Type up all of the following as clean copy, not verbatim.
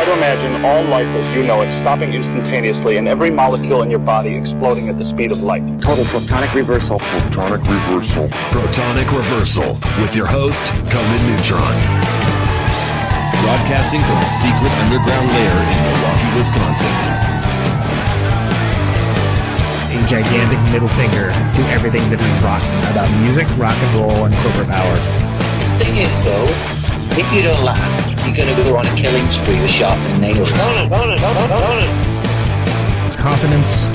Try to imagine all life as you know it stopping instantaneously and every molecule in your body exploding at the speed of light. Total protonic reversal. Protonic reversal. Protonic reversal with your host, Conan Neutron. Broadcasting from a secret underground lair in Milwaukee, Wisconsin. A gigantic middle finger to everything that is rotten about music, rock and roll, and corporate power. The thing is, though, if you don't laugh, you're going to go on a killing spree with sharpened nails. Confidence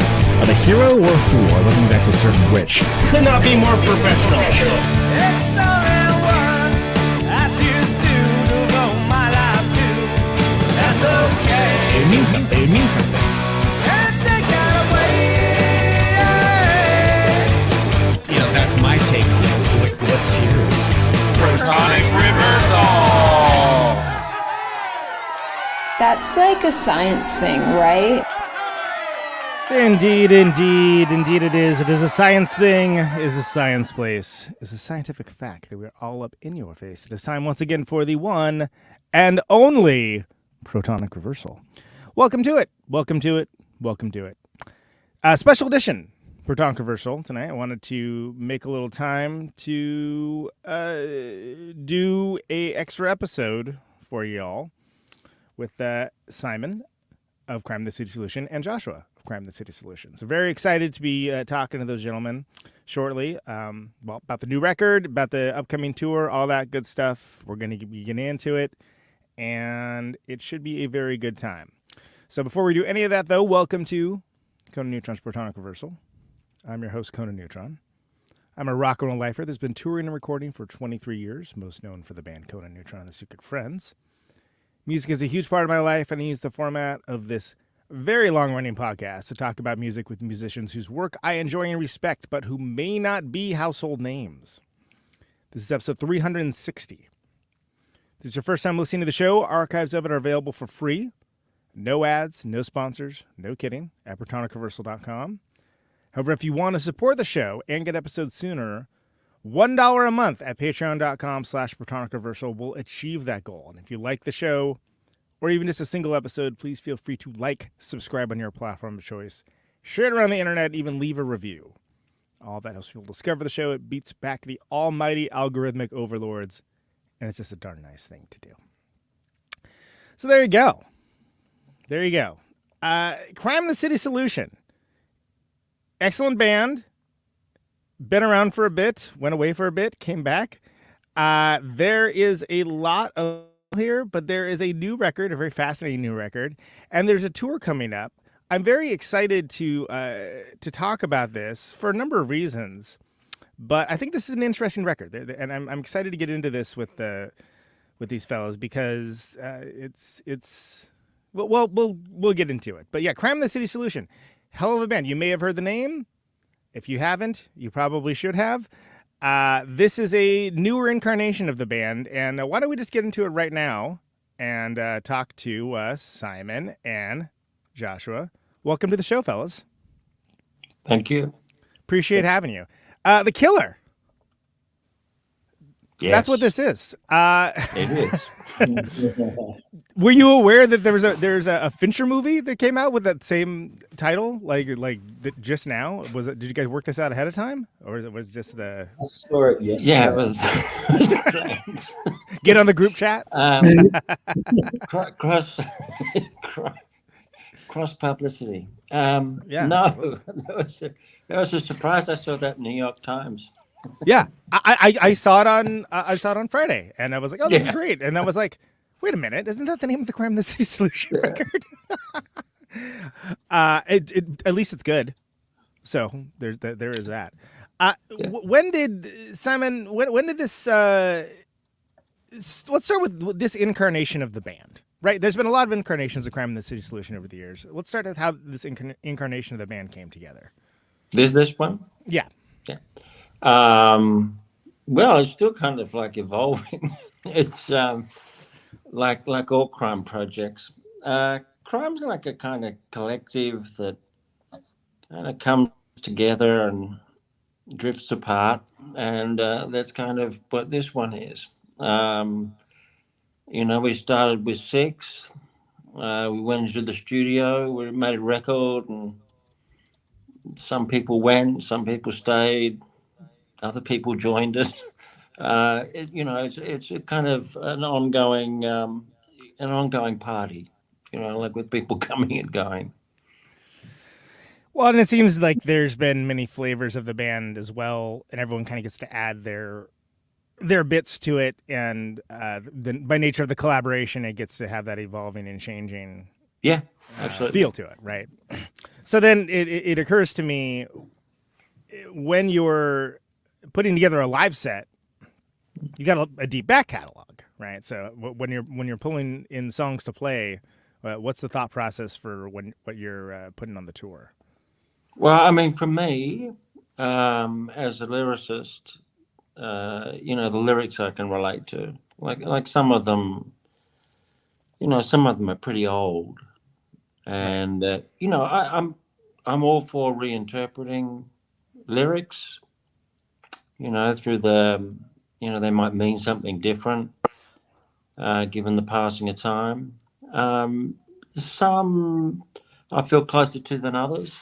of a hero or a fool. I wasn't exactly certain which. Could not be more professional. It's only one I choose to devote my life to. That's okay. It means something. It means something. And they got away. You know, that's my take on it. What's yours? Protonic reversal. That's like a science thing, right? Indeed it is. It is a science thing, is a science place, is a scientific fact that we're all up in your face. It is time once again for the one and only Protonic Reversal. Welcome to it. Welcome to it. Welcome to it. Special edition Protonic Reversal tonight. I wanted to make a little time to do a extra episode for y'all with Simon of Crime the City Solution and Joshua of Crime the City Solution. So very excited to be talking to those gentlemen shortly. About the new record, about the upcoming tour, all that good stuff. We're going to be getting into it, and it should be a very good time. So before we do any of that, though, welcome to Conan Neutron's Protonic Reversal. I'm your host, Conan Neutron. I'm a rock and roll lifer that's been touring and recording for 23 years, most known for the band Conan Neutron and the Secret Friends. Music is a huge part of my life, and I use the format of this very long-running podcast to talk about music with musicians whose work I enjoy and respect, but who may not be household names. This is episode 360. If this is your first time listening to the show, archives of it are available for free. No ads, no sponsors, no kidding, at ProtonicReversal.com. However, if you want to support the show and get episodes sooner, $1 a month at patreon.com/ProtonicReversal will achieve that goal. And if you like the show, or even just a single episode, please feel free to like, subscribe on your platform of choice, share it around the internet, even leave a review. All that helps people discover the show. It beats back the almighty algorithmic overlords, and it's just a darn nice thing to do. So there you go. There you go. Crime the City Solution. Excellent band. Been around for a bit, went away for a bit, came back. There is a lot of here, but there is a new record, a very fascinating new record, and there's a tour coming up. I'm very excited to talk about this for a number of reasons, but I think this is an interesting record, and I'm excited to get into this with these fellows because we'll get into it. But yeah, Crime the City Solution, hell of a band. You may have heard the name. If you haven't, you probably should have. This is a newer incarnation of the band, and why don't we just get into it right now and talk to Simon and Joshua. Welcome to the show, fellas. Thank you. Appreciate having you. The Killer. Yes. That's what this is. It is. Were you aware that there's a Fincher movie that came out with that same title, like just now? Did you guys work this out ahead of time, or was it just the? I saw it yesterday. Yeah, it was. Get on the group chat. Cross publicity. Yeah. No, that was a surprise. I saw that in the New York Times. Yeah, I saw it on Friday, and I was like, oh, this is great. And I was like, wait a minute, isn't that the name of the Crime the City Solution record? At least it's good. So there is that. When did Simon? When did this? Let's start with this incarnation of the band. Right, there's been a lot of incarnations of Crime the City Solution over the years. Let's start with how this incarnation of the band came together. This one? Yeah. Well, it's still kind of like evolving. It's like all crime projects. Crime's like a kind of collective that kind of comes together and drifts apart, and that's kind of what this one is. We started with 6, We went into the studio, we made a record, and some people went, some people stayed, other people joined us. It's a kind of an ongoing party, like with people coming and going. Well, and it seems like there's been many flavors of the band as well, and everyone kind of gets to add their bits to it, and by nature of the collaboration, it gets to have that evolving and changing feel to it, right? So then it occurs to me, when you're putting together a live set, you got a deep back catalog, right? So when you're pulling in songs to play, what's the thought process for what you're putting on the tour? Well, I mean, for me, as a lyricist, the lyrics I can relate to, like some of them, some of them are pretty old, and I'm all for reinterpreting lyrics, through they might mean something different, given the passing of time. Some I feel closer to than others.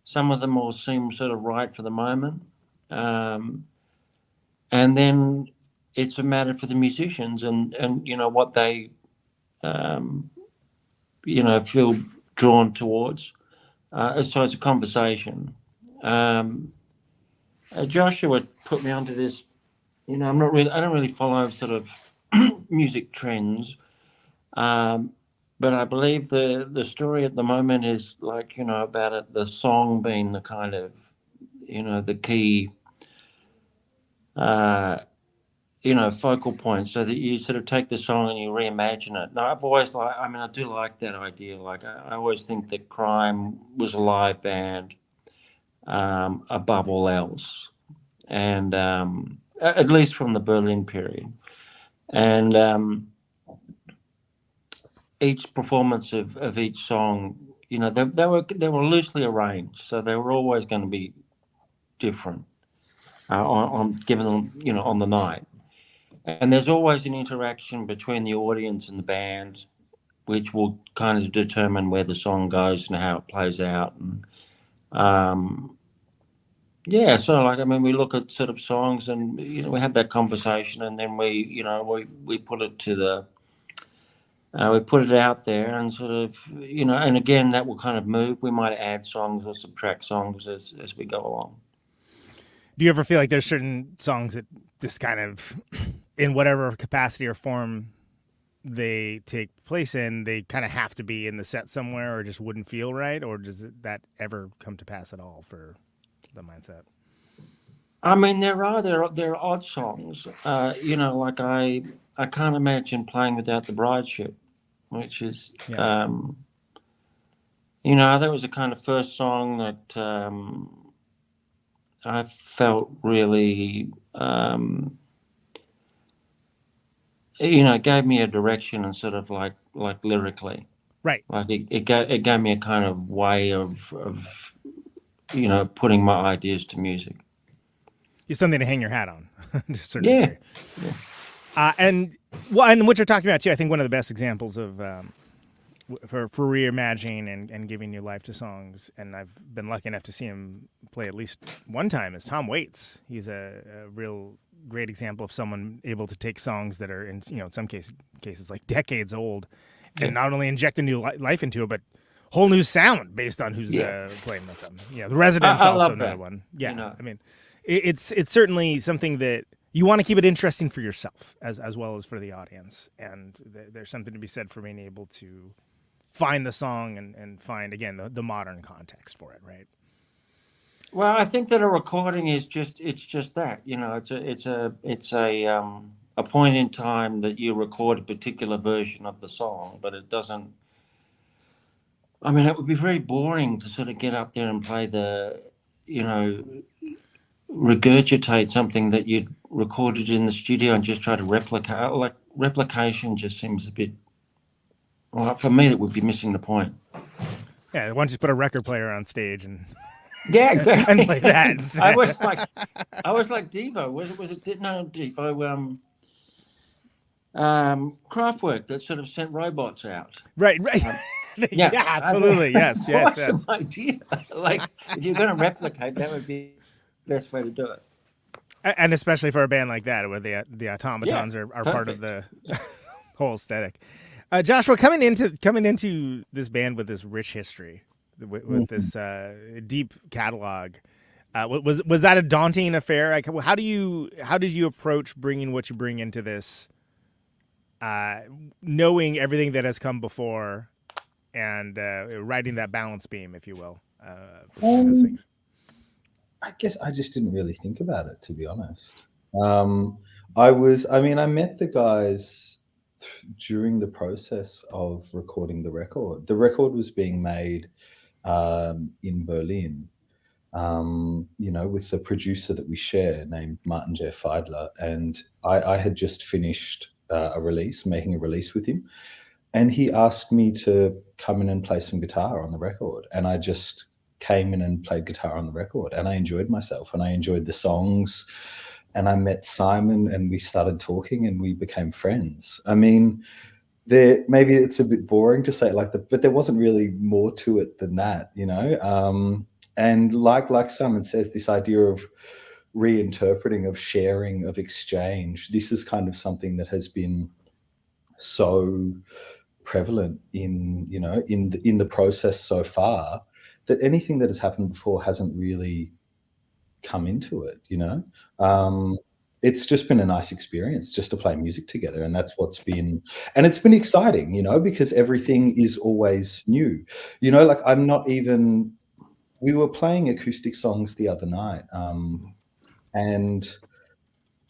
Some of them all seem sort of right for the moment. And then it's a matter for the musicians and what they, feel drawn towards. So it's a conversation. Joshua put me onto this. I don't really follow sort of music trends. But I believe the story at the moment is about it, the song being the kind of, the key, focal point, so that you sort of take the song and you reimagine it. Now, I do like that idea. Like, I always think that Chime was a live band above all else. And at least from the Berlin period. And each performance of each song, they were loosely arranged, so they were always going to be different on given them, on the night. And there's always an interaction between the audience and the band, which will kind of determine where the song goes and how it plays out. And we look at sort of songs, and we have that conversation, and then we put it to the. We put it out there and sort of, and again, that will kind of move. We might add songs or subtract songs as we go along. Do you ever feel like there's certain songs that just kind of, in whatever capacity or form they take place in, they kind of have to be in the set somewhere or just wouldn't feel right? Or does that ever come to pass at all for the mindset? I mean, there are odd songs. Like I can't imagine playing without the bride ship, which is, that was a kind of first song that I felt really, gave me a direction and sort of like lyrically. Right. Like it gave me a kind of way of putting my ideas to music. It's something to hang your hat on. To a certain Yeah. degree. And what you're talking about too, I think one of the best examples of for reimagining and giving new life to songs, and I've been lucky enough to see him play at least one time, is Tom Waits. He's a real great example of someone able to take songs that are in some cases like decades old, and not only inject a new life into it, but whole new sound based on who's playing with them. Yeah, The Residents also another one. Yeah, I mean, it's certainly something that you want to keep it interesting for yourself as well as for the audience, and there's something to be said for being able to find the song and find again the modern context for it, right? Well, I think that a recording is just that, it's a point in time that you record a particular version of the song, but it doesn't. I mean, it would be very boring to sort of get up there and play regurgitate something that you'd recorded in the studio and just try to replicate. Like, replication just seems a bit. Well, for me, it would be missing the point. Yeah, why don't you put a record player on stage and yeah, exactly, and play that? I was like Devo. Was it no Devo? Kraftwerk that sort of sent robots out. Right. Yeah, absolutely. Yes. Awesome idea. Like, if you're going to replicate, that would be the best way to do it. And especially for a band like that, where the automatons are part of the whole aesthetic. Joshua, coming into this band with this rich history, with this deep catalog, was that a daunting affair? Like, how did you approach bringing what you bring into this, knowing everything that has come before, and riding that balance beam, if you will, between those things? I guess I just didn't really think about it, to be honest. I met the guys during the process of recording the record. The record was being made in Berlin, with the producer that we share named Martin J. Feidler. And I had just finished making a release with him. And he asked me to come in and play some guitar on the record. And I just came in and played guitar on the record, and I enjoyed myself and I enjoyed the songs, and I met Simon and we started talking and we became friends. I mean, maybe it's a bit boring to say it like that, but there wasn't really more to it than that, and like Simon says, this idea of reinterpreting, of sharing, of exchange, this is kind of something that has been so prevalent in the process so far, that anything that has happened before hasn't really come into it, It's just been a nice experience just to play music together, and that's what's been, and it's been exciting, because everything is always new. Like we were playing acoustic songs the other night, and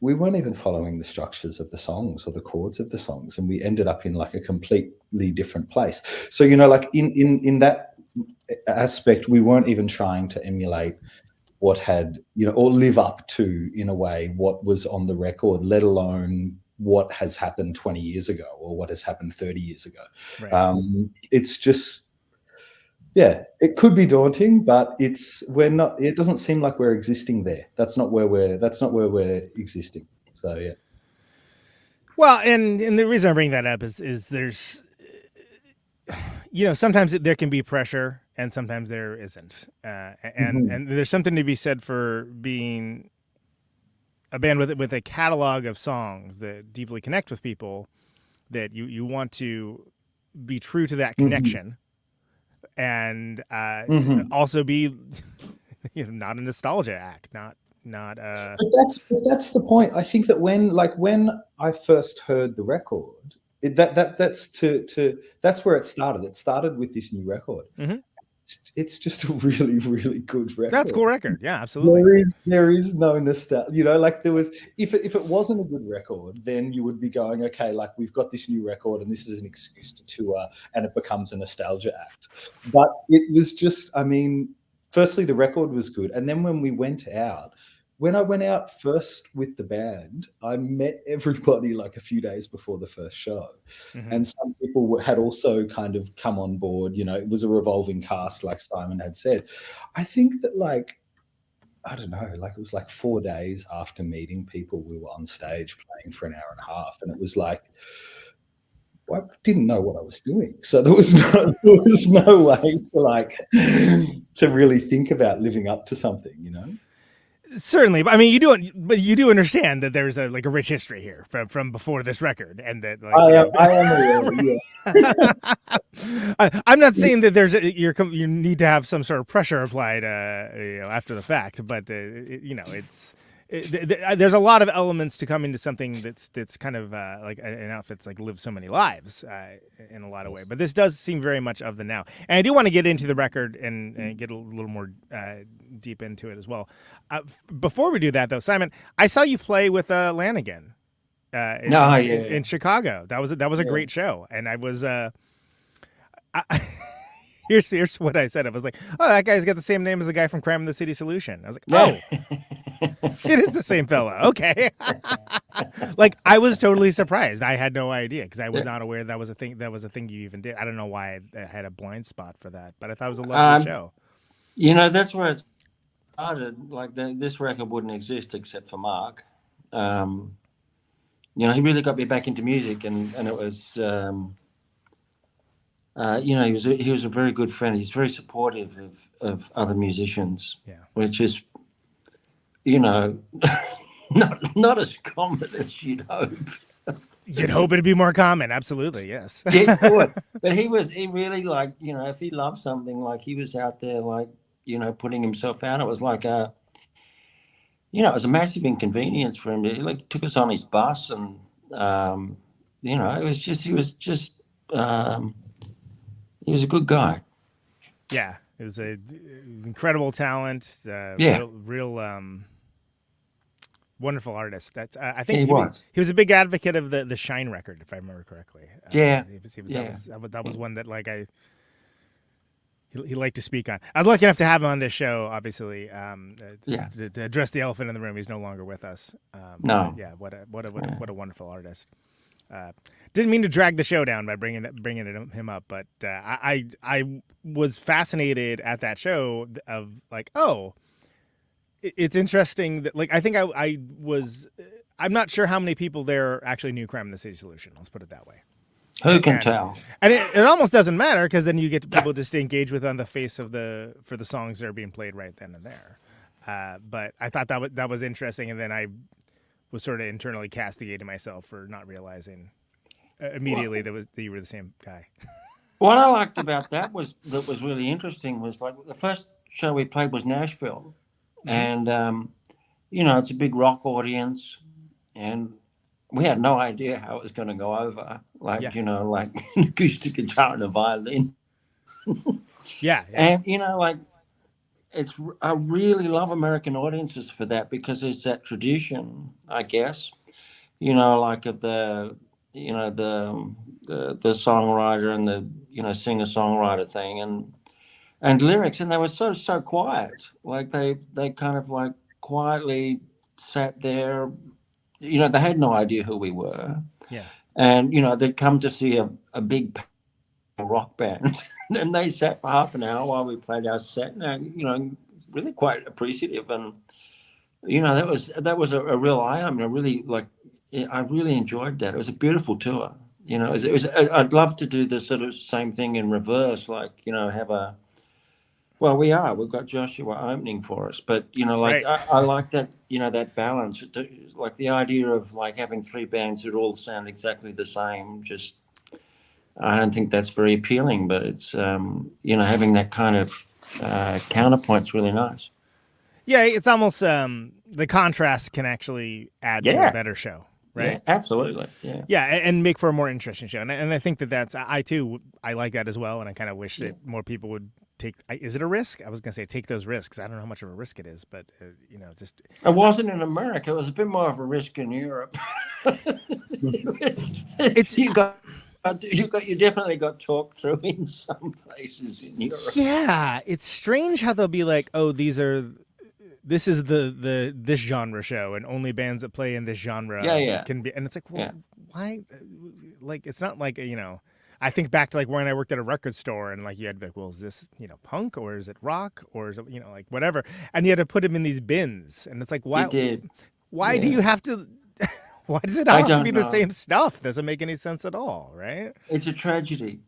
we weren't even following the structures of the songs or the chords of the songs, and we ended up in like a completely different place. So, like in that aspect, we weren't even trying to emulate what had, or live up to, in a way, what was on the record, let alone what has happened 20 years ago or what has happened 30 years ago. Right. It's just, it could be daunting, but it doesn't seem like we're existing there. That's not where we're existing. So, yeah. Well, and the reason I bring that up is there's, sometimes there can be pressure and sometimes there isn't. And there's something to be said for being a band with a catalog of songs that deeply connect with people, that you want to be true to that connection, and also be not a nostalgia act, not But that's the point. I think that when I first heard the record, that's where it started. It started with this new record. It's just a really, really good record. That's a cool record. Yeah, absolutely. There is no nostalgia. Like there was, if it wasn't a good record, then you would be going, okay, like we've got this new record and this is an excuse to tour, and it becomes a nostalgia act. But it was just, firstly, the record was good. And then when I went out first with the band, I met everybody like a few days before the first show. And some people had also kind of come on board. It was a revolving cast, like Simon had said. I think that I don't know, it was like 4 days after meeting people, we were on stage playing for an hour and a half. And it was like, I didn't know what I was doing. So there was no way to really think about living up to something, Certainly, but you do understand that there's a rich history here from before this record, and that I am aware. I'm not saying that you need to have some sort of pressure applied, after the fact, but there's a lot of elements to come into something that's kind of like an outfit that's lived so many lives in a lot of ways. But this does seem very much of the now. And I do want to get into the record and get a little more deep into it as well. Before we do that, though, Simon, I saw you play with Lanegan in Chicago. That was a great show, and I was. Here's what I said. I was like, oh, that guy's got the same name as the guy from Crime in the City Solution. I was like, oh, it is the same fella. Okay. I was totally surprised. I had no idea because I was not aware that was a thing. That was a thing you even did. I don't know why I had a blind spot for that, but I thought it was a lovely show. That's where it started. This record wouldn't exist except for Mark. You know, he really got me back into music, and it was, you know, he was a very good friend. He's very supportive of other musicians, which is, you know, not as common as you'd hope. You'd hope it'd be more common. Absolutely, yes. Yeah, you would. But he really, like, you know, if he loved something, like, he was out there, like, you know, putting himself out. It was like it was a massive inconvenience for him. He like took us on his bus, and you know, he was a good guy. Yeah, it was a incredible talent. Real wonderful artist. That's I think he was a big advocate of the Shine record, if I remember correctly. That was one that like he liked to speak on. I was lucky enough to have him on this show, obviously, to address the elephant in the room. He's no longer with us. No. Yeah, what a wonderful artist. Didn't mean to drag the show down by bringing him up, but I was fascinated at that show of like, oh, it's interesting that like I think I'm not sure how many people there actually knew Crime in the City Solution. Let's put it that way. Who can tell? And it almost doesn't matter because then you get people just to engage with on the face of for the songs that are being played right then and there. But I thought that was interesting, and then I was sort of internally castigating myself for not realizing immediately that you were the same guy. What I liked about that was really interesting was like the first show we played was Nashville, and you know, it's a big rock audience, and we had no idea how it was going to go over. Like, you know, like an acoustic guitar and a violin. And, you know, like, I really love American audiences for that because there's that tradition, I guess, you know, like of the songwriter and the, you know, singer-songwriter thing and lyrics. And they were so quiet. Like they kind of like quietly sat there. You know, they had no idea who we were. Yeah. And, you know, they'd come to see a big rock band. And they sat for half an hour while we played our set. And, you know, really quite appreciative. And, you know, that was a real eye-opener. I really enjoyed that. It was a beautiful tour. You know, I'd love to do the sort of same thing in reverse, like, you know, we've got Joshua opening for us, but, you know, like, right. I like that, you know, that balance, like the idea of like having three bands that all sound exactly the same. Just, I don't think that's very appealing, but it's, you know, having that kind of counterpoint's really nice. Yeah. It's almost, the contrast can actually add to a better show. Right. Yeah, absolutely. Yeah. Yeah, and make for a more interesting show. And I think I like that as well. And I kind of wish that more people would take. Is it a risk? I was going to say take those risks. I don't know how much of a risk it is, but you know, just. It wasn't in America. It was a bit more of a risk in Europe. You definitely got talked through in some places in Europe. Yeah, it's strange how they'll be like, oh, this is this genre show, and only bands that play in this genre can be. And it's like, well, why? Like, it's not like, you know. I think back to like when I worked at a record store, and like you had to be like, well, is this, you know, punk or is it rock or is it, you know, like whatever, and you had to put them in these bins, and it's like, why? Why do you have to? Why does it have to be the same stuff? Doesn't make any sense at all, right? It's a tragedy.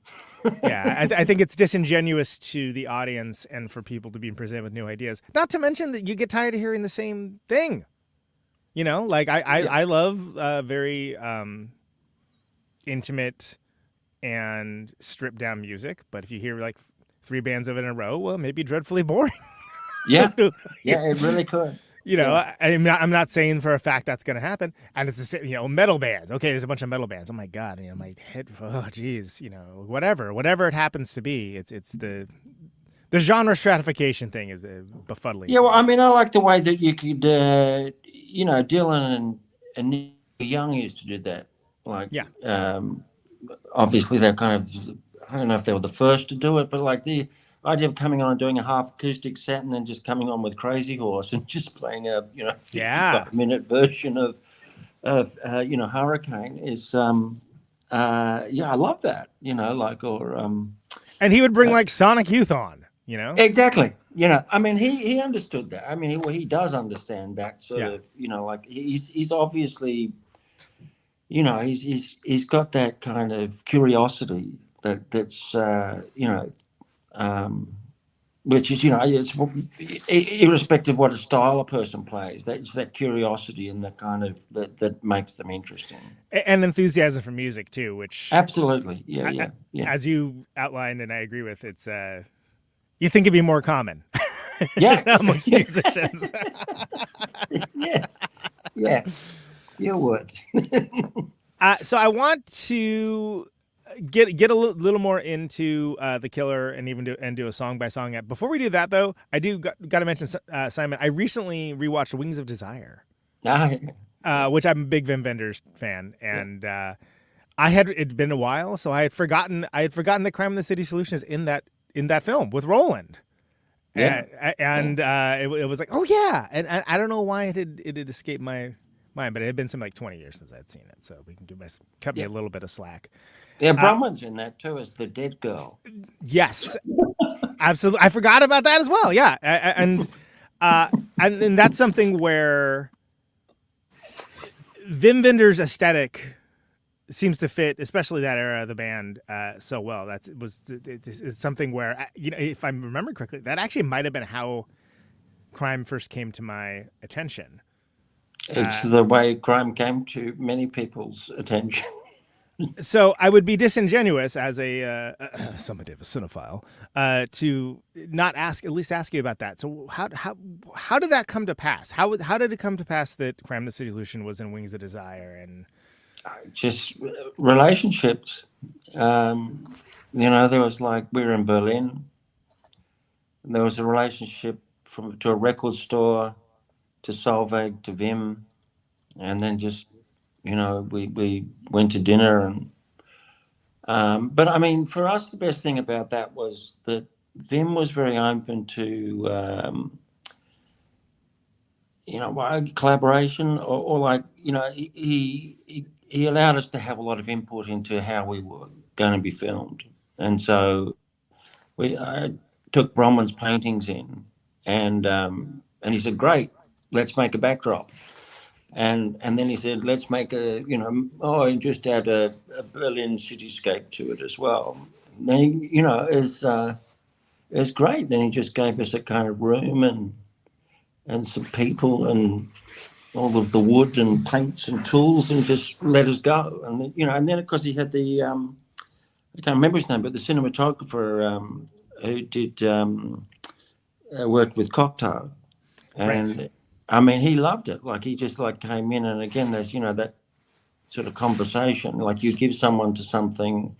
Yeah, I think it's disingenuous to the audience and for people to be presented with new ideas. Not to mention that you get tired of hearing the same thing. You know, like I love very intimate and stripped down music, but if you hear like three bands of it in a row, well, maybe dreadfully boring. Yeah, it really could. You know, I'm not saying for a fact that's going to happen. And it's the same, you know, metal bands. Okay, there's a bunch of metal bands. Oh my God, you know, my head. Oh geez, you know, whatever it happens to be. It's the genre stratification thing is befuddling. Yeah, well, I mean, I like the way that you could, you know, Dylan and Neil Young used to do that. Like, obviously they're kind of, I don't know if they were the first to do it, but like the idea of coming on and doing a half acoustic set and then just coming on with Crazy Horse and just playing a, you know, 55-minute version of you know, Hurricane is I love that, you know, like, or and he would bring like Sonic Youth on, you know. Exactly. You know, I mean, he understood that. I mean, he does understand that sort of, you know, like he's obviously, you know, he's got that kind of curiosity that's you know, which is, you know, it's irrespective of what a style a person plays. That's that curiosity and that kind of that makes them interesting. And enthusiasm for music too, which absolutely, yeah. As you outlined, and I agree with, it's you think it'd be more common, amongst musicians. yes, you would. So I want to get a little more into The Killer and even do a song by song. Before we do that, though, I do got to mention, Simon, I recently rewatched Wings of Desire, which I'm a big Wim Wenders fan, and it'd been a while, so I had forgotten that Crime in the City Solution is in that film with Roland. Yeah, and it was like, oh yeah, and I don't know why it had escaped my mind, but it had been some like 20 years since I'd seen it, so we can cut me a little bit of slack. Yeah, Bronwyn's in that too as the dead girl. Yes, absolutely. I forgot about that as well. Yeah, and that's something where Wim Wenders' aesthetic seems to fit, especially that era of the band, so well. It's something where, you know, if I remember correctly, that actually might have been how Crime first came to my attention. It's the way Crime came to many people's attention. So I would be disingenuous as a somebody of a cinephile to not at least ask you about that. So how did that come to pass? How did it come to pass that Crime in the City Solution was in Wings of Desire? And just relationships. You know, there was like, we were in Berlin. And there was a relationship to a record store, to Solveig, to Wim, and then just, you know, we went to dinner. And but I mean, for us, the best thing about that was that Wim was very open to you know, collaboration or like, you know, he allowed us to have a lot of input into how we were going to be filmed. And so I took Bronwyn's paintings in, and he said, great, let's make a backdrop. And then he said, let's make and just add a Berlin cityscape to it as well. And then, you know, it's great. Then he just gave us a kind of room and some people and all of the wood and paints and tools, and just let us go. And then, you know, and then of course he had the I can't remember his name, but the cinematographer who did worked with Cocteau, and right. I mean, he loved it. Like, he just like came in, and again, there's, you know, that sort of conversation. Like, you give someone something,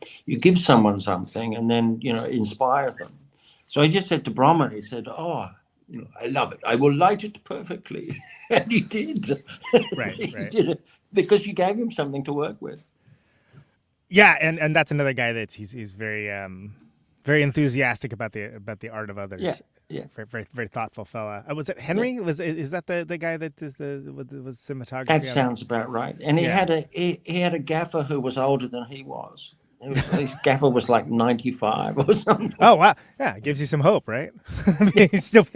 and then, you know, inspire them. So he just said to Bronwyn, he said, "Oh, you know, I love it. I will light it perfectly," and he did. Right. He did it because you gave him something to work with. Yeah, and that's another guy he's very very enthusiastic about the art of others. Yeah. Very, very thoughtful fella. Was it Henry? Yeah. Is that the guy that was cinematography? That sounds about right. And he had a gaffer who was older than he was. His gaffer was like 95 or something. Oh wow! Yeah, it gives you some hope, right? He's still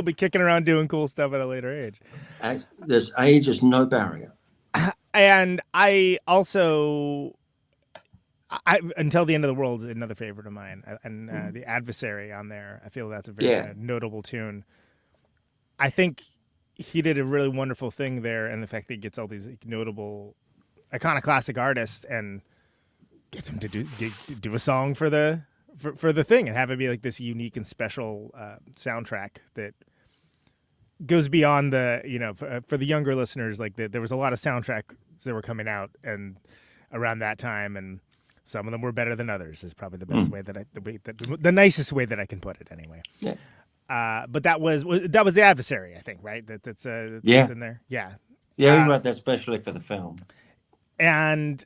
be kicking around doing cool stuff at a later age. There's age is no barrier. And I also. Until the End of the World is another favorite of mine, and the Adversary on there. I feel that's a very notable tune. I think he did a really wonderful thing there, and the fact that he gets all these notable, iconoclastic artists and gets them to do a song for the thing, and have it be like this unique and special soundtrack that goes beyond the, you know, for the younger listeners. Like, there was a lot of soundtracks that were coming out and around that time, and some of them were better than others, is probably the best way the nicest way that I can put it anyway. Yeah. But that was the Adversary, I think, right? That's in there. Yeah. Yeah, we wrote that especially for the film. And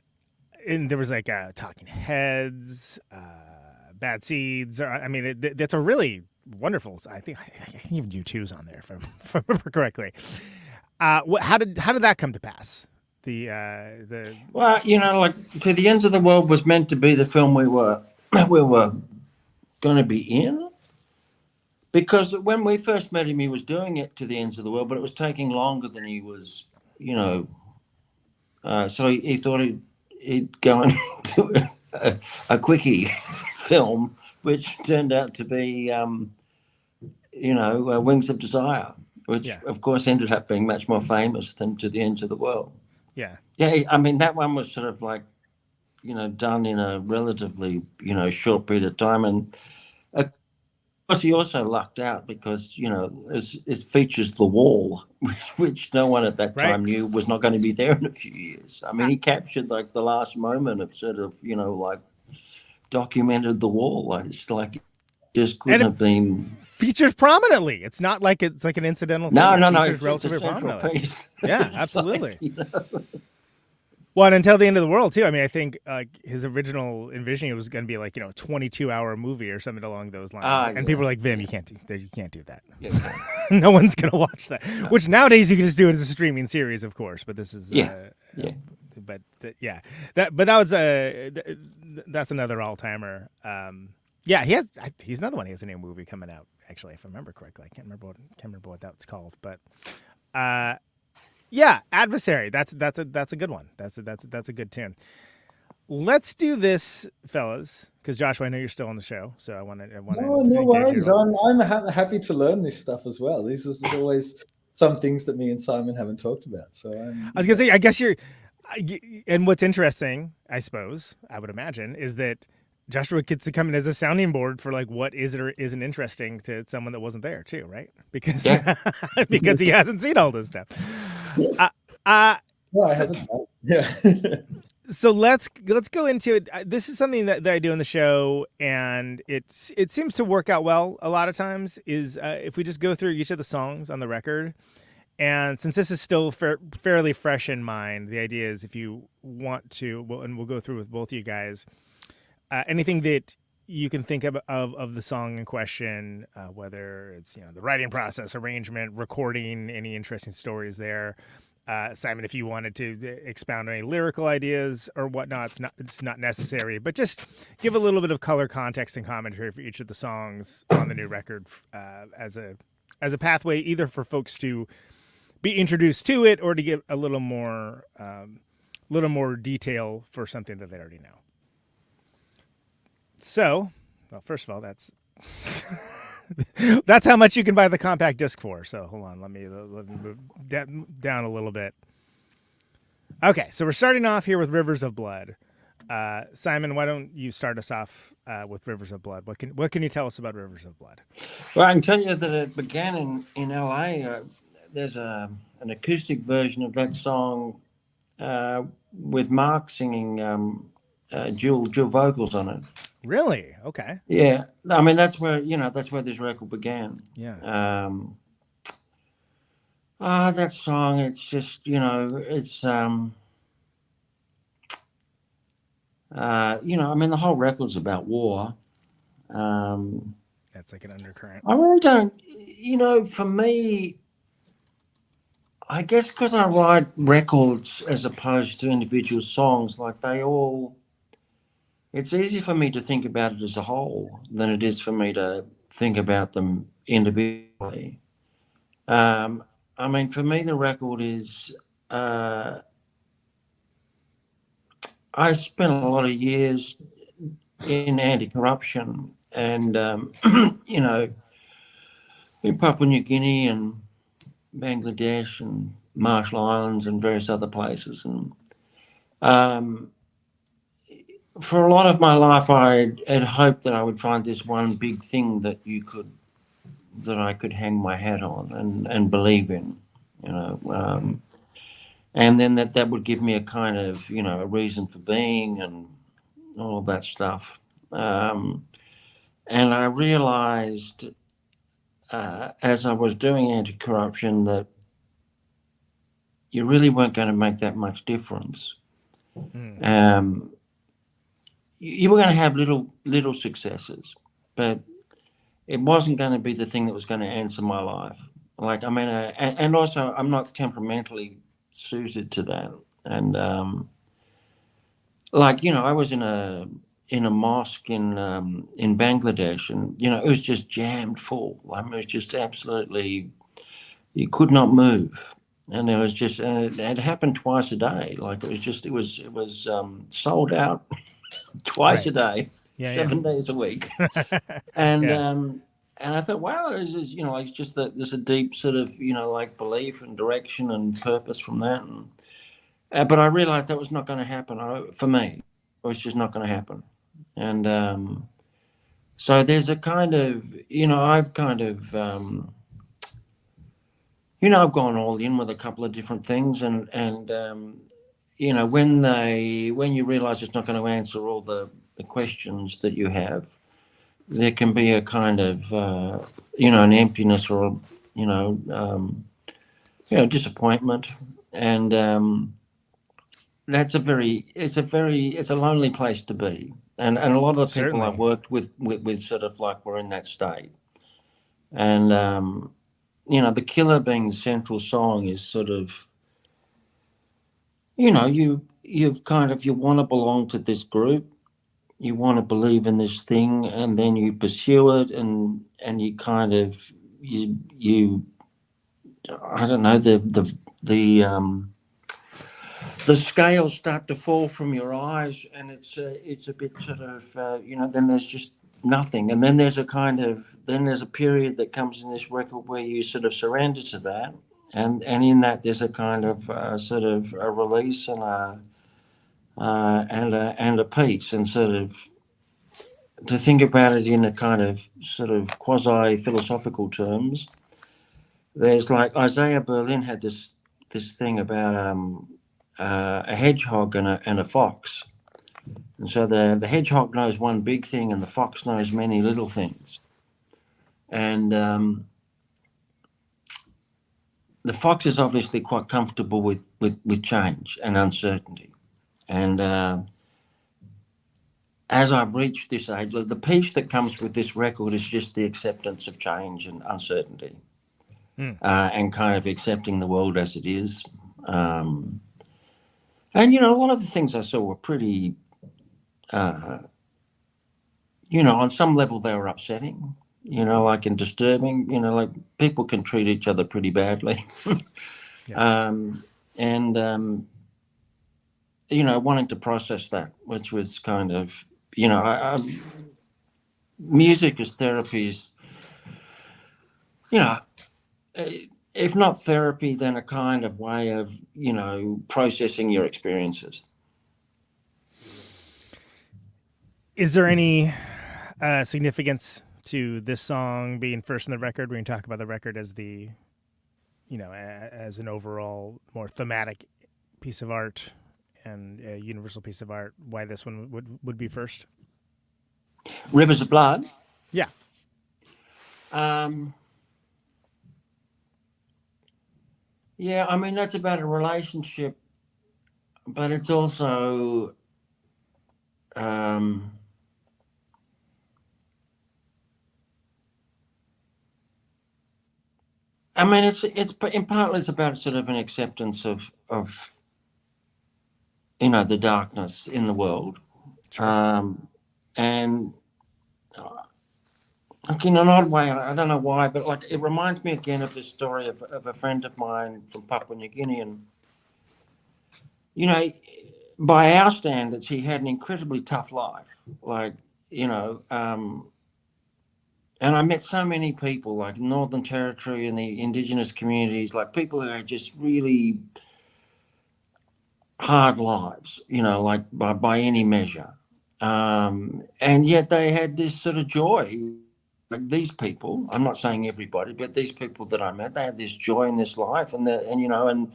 there was like Talking Heads, Bad Seeds. I mean, that's a really wonderful. I think even U2's on there, if I remember correctly. How did that come to pass? Well, you know, like, To the Ends of the World was meant to be the film we were going to be in, because when we first met him, he was doing it, To the Ends of the World, but it was taking longer than he was, you know, So he thought he'd go and do a quickie film, which turned out to be, Wings of Desire, which of course ended up being much more famous than To the Ends of the World. Yeah. Yeah, I mean, that one was sort of like, done in a relatively, short period of time. And of course, he also lucked out because, it features The Wall, which no one at that time knew was not going to be there in a few years. I mean, he captured like the last moment of sort of, like documented The Wall. Like, it's like it just couldn't have been featured prominently. It's not like it's like an incidental thing. No. It's relatively prominently. Piece. Yeah, absolutely. Well, and Until the End of the World too. I mean, I think his original envisioning was going to be like a 22-hour movie or something along those lines. And people were like, "Vim, you can't do that. Yeah, no one's going to watch that." No. Which nowadays you can just do it as a streaming series, of course. But this is that's another all-timer. He's another one. He has a new movie coming out. Actually, if I remember correctly, I can't remember what that's called, but. Adversary. That's a good one. That's a good tune. Let's do this, fellas, because Joshua, I know you're still on the show, so I want to. No worries. I'm happy to learn this stuff as well. This is always some things that me and Simon haven't talked about. So I was gonna say, I guess you're. And what's interesting, I suppose, I would imagine, is that Joshua gets to come in as a sounding board for like what is or isn't interesting to someone that wasn't there too, right? Because because he hasn't seen all this stuff. So let's go into it. This is something that I do in the show, and it seems to work out well a lot of times. Is if we just go through each of the songs on the record, and since this is still fairly fresh in mind, the idea is if you want to, and we'll go through with both of you guys. Anything that you can think of the song in question, whether it's the writing process, arrangement, recording, any interesting stories there. Simon, if you wanted to expound on any lyrical ideas or whatnot, it's not necessary, but just give a little bit of color, context, and commentary for each of the songs on the new record as a pathway, either for folks to be introduced to it or to give a little more detail for something that they already know. So, well, first of all, that's how much you can buy the compact disc for. So hold on, let me move down a little bit. Okay, so we're starting off here with Rivers of Blood. Simon, why don't you start us off with Rivers of Blood? What can you tell us about Rivers of Blood? Well, I can tell you that it began in LA. There's an acoustic version of that song with Mark singing dual vocals on it. Really? Okay. Yeah, I mean that's where this record began. Yeah. That song, it's just it's I mean the whole record's about war. That's like an undercurrent. I really don't. For me, I guess because I write records as opposed to individual songs, like they all. It's easy for me to think about it as a whole than it is for me to think about them individually. I mean, for me, the record is, I spent a lot of years in anti-corruption and, in Papua New Guinea and Bangladesh and Marshall Islands and various other places. And, for a lot of my life, I had hoped that I would find this one big thing that I could hang my hat on and believe in, and then that would give me a kind of, a reason for being and all of that stuff. And I realized as I was doing anti-corruption that you really weren't going to make that much difference. You were going to have little successes, but it wasn't going to be the thing that was going to answer my life. Like, I mean, and also I'm not temperamentally suited to that. And I was in a mosque in Bangladesh, and it was just jammed full. I mean, it was just absolutely, you could not move. And there was just, and it happened twice a day. Like it was sold out twice a day, 7 days a week. And I thought, wow, this is, like, it's just that there's a deep sort of, like belief and direction and purpose from that. And, but I realized that was not going to happen for me. It was just not going to happen. And so there's a kind of, I've kind of, I've gone all in with a couple of different things. And when you realize it's not going to answer all the questions that you have, there can be a kind of, an emptiness or, disappointment. And it's a lonely place to be. And a lot of the people Certainly. I've worked with sort of like were in that state. And, the killer being the central song is sort of, you want to belong to this group. You want to believe in this thing, and then you pursue it, and you kind of you I don't know, the scales start to fall from your eyes, and it's a bit sort of then there's just nothing, and then there's a period that comes in this record where you sort of surrender to that, and in that there's a kind of sort of a release and a peace, and sort of to think about it in a kind of sort of quasi-philosophical terms. There's like Isaiah Berlin had this thing about a hedgehog and a fox. And so the hedgehog knows one big thing and the fox knows many little things. And the fox is obviously quite comfortable with change and uncertainty. And as I've reached this age, the peace that comes with this record is just the acceptance of change and uncertainty, and kind of accepting the world as it is. And, a lot of the things I saw were pretty, on some level they were upsetting, like, and disturbing, like people can treat each other pretty badly. Yes. Wanting to process that, which was kind of, music as therapy is, if not therapy, then a kind of way of, processing your experiences. Is there any significance to this song being first in the record when you talk about the record as the, as an overall more thematic piece of art and a universal piece of art, why this one would be first? Rivers of Blood? Yeah. Yeah, I mean, that's about a relationship, but it's also, I mean, it's in partly it's about sort of an acceptance of the darkness in the world. Sure. And like, in an odd way, I don't know why, but like it reminds me again of the story of a friend of mine from Papua New Guinea. And, by our standards, he had an incredibly tough life. Like, and I met so many people, like Northern Territory and the indigenous communities, like people who had just really hard lives, like by any measure. And yet they had this sort of joy. Like these people, I'm not saying everybody, but these people that I met, they had this joy in this life, and a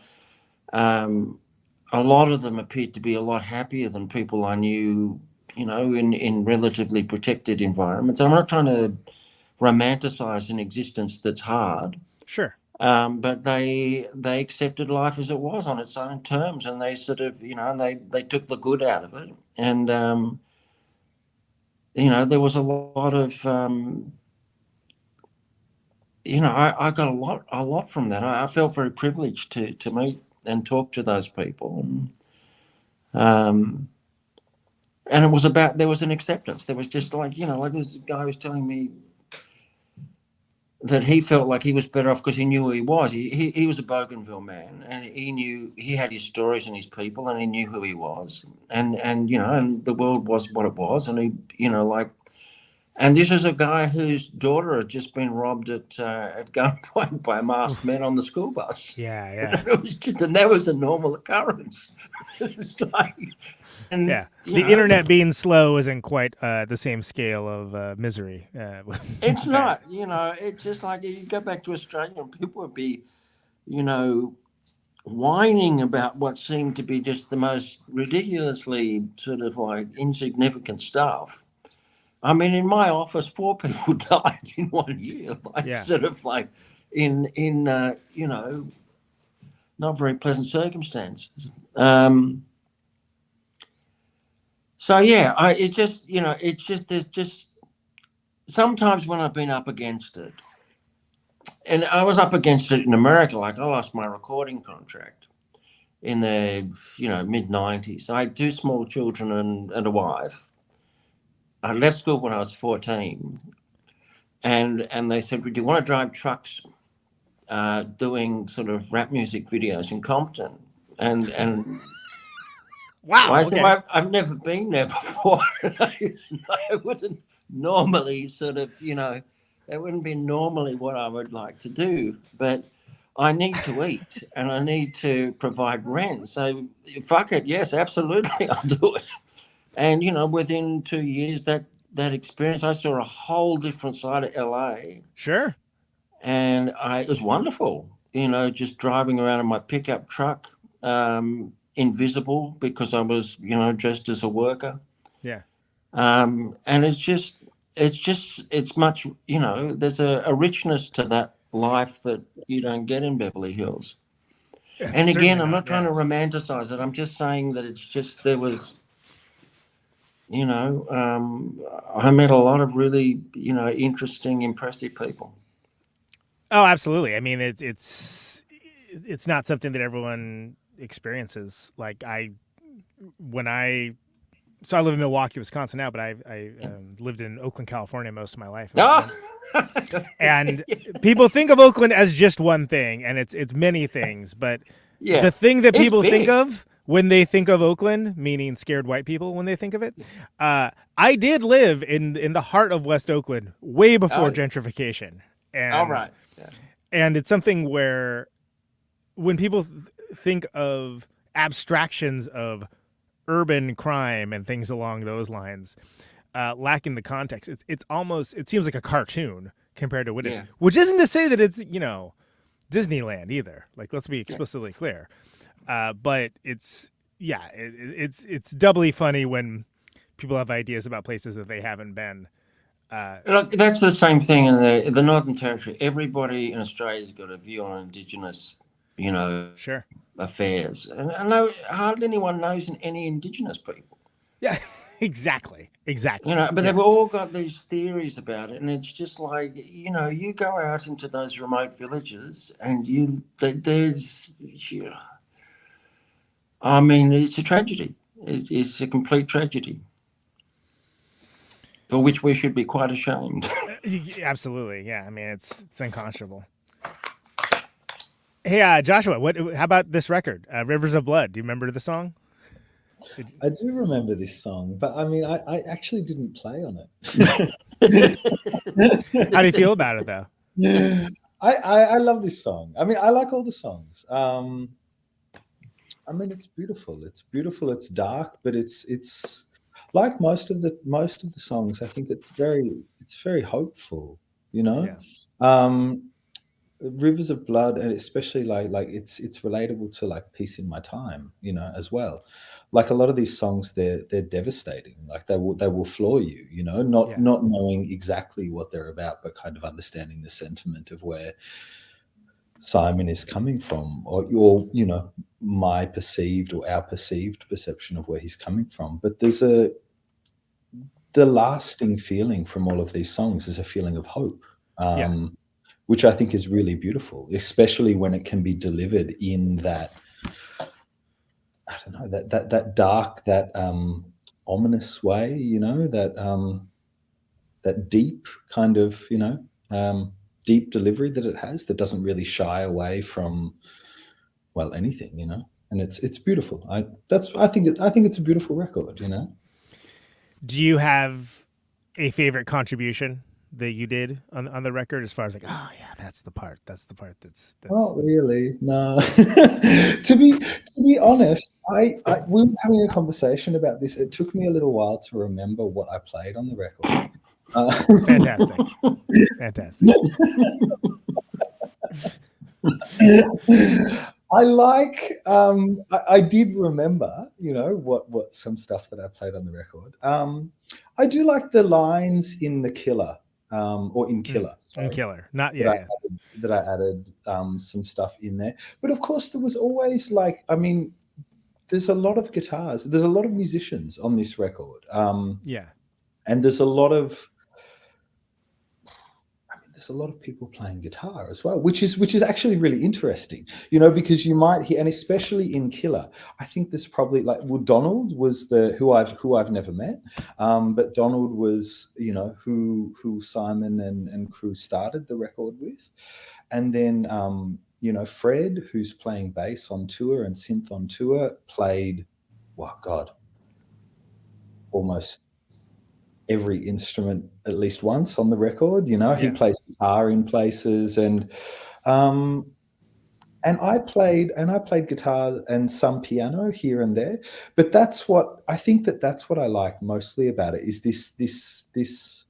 lot of them appeared to be a lot happier than people I knew, in relatively protected environments. I'm not trying to romanticize an existence that's hard. Sure. But they accepted life as it was on its own terms, and they sort of, and they took the good out of it. And, there was a lot of, I got a lot from that. I felt very privileged to meet and talk to those people. And it was there was an acceptance. There was just like, like this guy was telling me, that he felt like he was better off because he knew who he was. He was a Bougainville man, and he knew he had his stories and his people, and he knew who he was, and and the world was what it was, and he and this is a guy whose daughter had just been robbed at gunpoint by masked men on the school bus. Yeah. And that was a normal occurrence. It's like, the internet being slow isn't quite the same scale of misery. It's not, it's just like you go back to Australia and people would be, whining about what seemed to be just the most ridiculously sort of like insignificant stuff. I mean, in my office, 4 people died in 1 year, sort of like in not very pleasant circumstances. So yeah, there's just sometimes when I've been up against it, and I was up against it in America, like I lost my recording contract in the mid 90s. I had 2 small children and a wife. I left school when I was 14, and they said, "Would you want to drive trucks, doing sort of rap music videos in Compton?" And wow, I said, I've never been there before. I wouldn't normally sort of, that wouldn't be normally what I would like to do, but I need to eat and I need to provide rent. So fuck it, yes, absolutely, I'll do it. And, within 2 years, that experience, I saw a whole different side of LA. Sure. And it was wonderful, just driving around in my pickup truck, invisible because I was, dressed as a worker. Yeah. And it's much, there's a richness to that life that you don't get in Beverly Hills. Yeah, and again, I'm not trying to romanticize it. I'm just saying that it's just, there was, I met a lot of really, interesting, impressive people. Oh, absolutely. I mean, it's not something that everyone experiences. Like I live in Milwaukee, Wisconsin now, but I lived in Oakland, California most of my life. And people think of Oakland as just one thing, and it's many things. But the thing that people think of when they think of Oakland, meaning scared white people when they think of it, I did live in the heart of West Oakland way before gentrification. And, all right. Yeah. And it's something where when people think of abstractions of urban crime and things along those lines, lacking the context, it seems like a cartoon compared to what it is, which isn't to say that it's, Disneyland either. Like, let's be explicitly clear. But it's doubly funny when people have ideas about places that they haven't been. Look, that's the same thing in the Northern Territory. Everybody in Australia's got a view on Indigenous, sure, affairs, and I know hardly anyone knows any Indigenous people. Yeah, exactly. But they've all got these theories about it, and it's just like, you go out into those remote villages, and I mean, it's a tragedy. It's a complete tragedy, for which we should be quite ashamed. Absolutely, yeah. I mean, it's unconscionable. Hey, Joshua, how about this record, Rivers of Blood? Do you remember the song? I do remember this song, but I mean, I actually didn't play on it. How do you feel about it, though? I love this song. I mean, I like all the songs. I mean, it's beautiful. It's beautiful. It's dark, but it's like most of the songs. I think it's very hopeful. Yeah. Rivers of Blood, and especially like it's relatable to like Peace in My Time, as well. Like a lot of these songs, they're devastating. Like they will floor you, not knowing exactly what they're about, but kind of understanding the sentiment of where Simon is coming from, or my perceived or our perceived perception of where he's coming from. But there's the lasting feeling from all of these songs is a feeling of hope. Which I think is really beautiful, especially when it can be delivered in that, I don't know, that dark, that ominous way, that deep kind of, deep delivery that it has that doesn't really shy away from, well, anything, you know. And it's beautiful. I think it's a beautiful record, you know. Do you have a favorite contribution that you did on the record, as far as like, oh yeah, that's the part that's Not really, no. to be honest, we were having a conversation about this. It took me a little while to remember what I played on the record. Fantastic. I like. I did remember, you know, what some stuff that I played on the record. I do like the lines in The Killer, or in Killer. Sorry, in Killer, not that I added some stuff in there. But of course, there was always like, I mean, there's a lot of guitars. There's a lot of musicians on this record. And there's a lot of. There's a lot of people playing guitar as well, which is actually really interesting, you know, because you might hear, and especially in Killer, I think there's probably like, well, Donald was who I've never met, but Donald was, you know, who Simon and crew started the record with, and then you know, Fred, who's playing bass on tour and synth on tour, played, oh God, almost every instrument at least once on the record, you know. He plays guitar in places, and I played guitar and some piano here and there, but that's what I like mostly about it, is this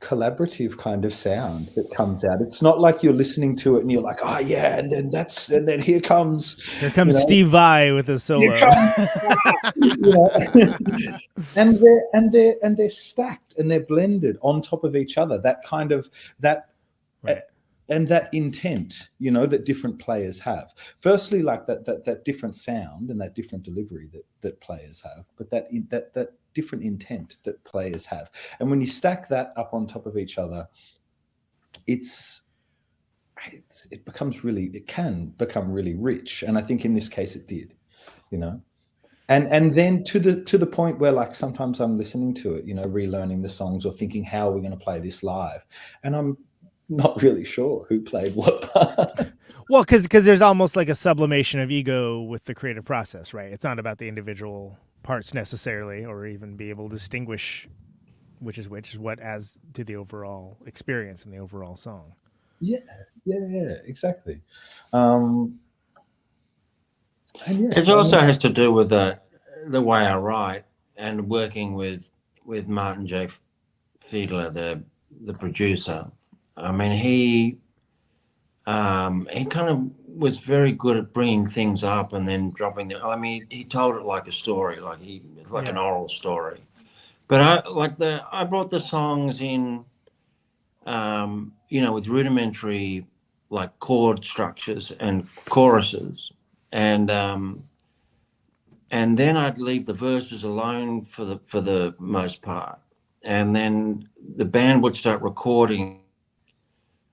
collaborative kind of sound that comes out. It's not like you're listening to it and you're like, oh yeah, and then here comes you know, Steve Vai with a solo. You know, and they're stacked and they're blended on top of each other. That kind of and that intent, you know, that different players have. Firstly, like that different sound and that different delivery that players have, but that different intent that players have. And when you stack that up on top of each other, it can become really rich. And I think in this case it did, you know. And then to the point where, like, sometimes I'm listening to it, you know, relearning the songs or thinking, how are we going to play this live? And I'm not really sure who played what part. Well, because there's almost like a sublimation of ego with the creative process, right? It's not about the individual parts necessarily, or even be able to distinguish which is what as to the overall experience and the overall song. Yeah, exactly. It also has to do with the way I write and working with Martin J. Fiedler, the producer. I mean, he kind of was very good at bringing things up and then dropping them. I mean, he told it like a story, it's like an oral story. But I brought the songs in, you know, with rudimentary like chord structures and choruses, and then I'd leave the verses alone for the most part, and then the band would start recording.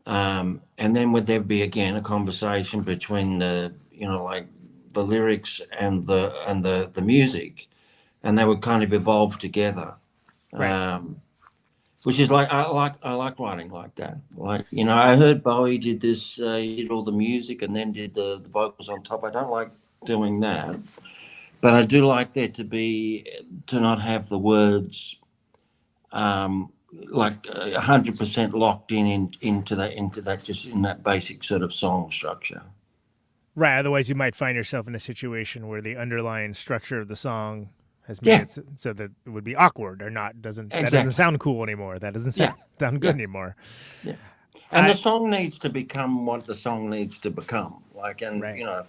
And then would there be again a conversation between the, you know, like the lyrics and the music, and they would kind of evolve together, right. Which is like I like writing like that. Like, you know, I heard Bowie did this. He did all the music and then did the vocals on top. I don't like doing that, but I do like there to not have the words. Like 100% locked into that just in that basic sort of song structure. Right. Otherwise, you might find yourself in a situation where the underlying structure of the song has made it so that it would be awkward or not. That doesn't sound cool anymore. That doesn't sound good anymore. Yeah. And the song needs to become what the song needs to become. Like, and you know,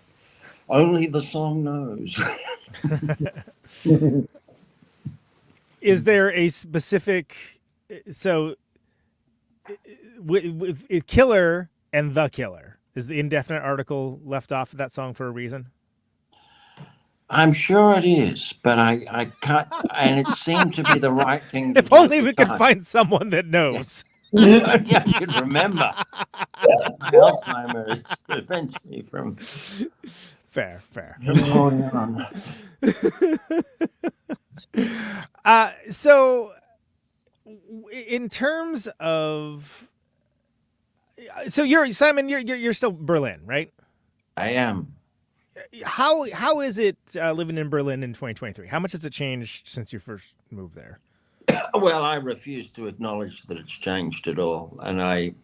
only the song knows. Is there a specific? So, with Killer and The Killer, is the indefinite article left off of that song for a reason? I'm sure it is, but I can't, and it seemed to be the right thing to do. If only we could find someone that knows. Yeah, I could remember. My Alzheimer's prevents me from... Fair. Going on. So... in terms of So Simon, you're still Berlin, right? I am. How is it living in Berlin in 2023? How much has it changed since you first moved there? Well, I refuse to acknowledge that it's changed at all, and I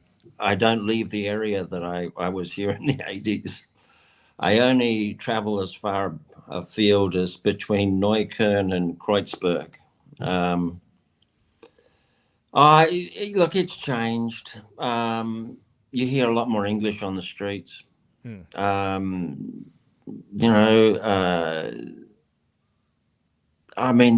don't leave the area that I was here in the 80s. I only travel as far afield as between Neukölln and Kreuzberg. Look, it's changed. You hear a lot more English on the streets. I mean,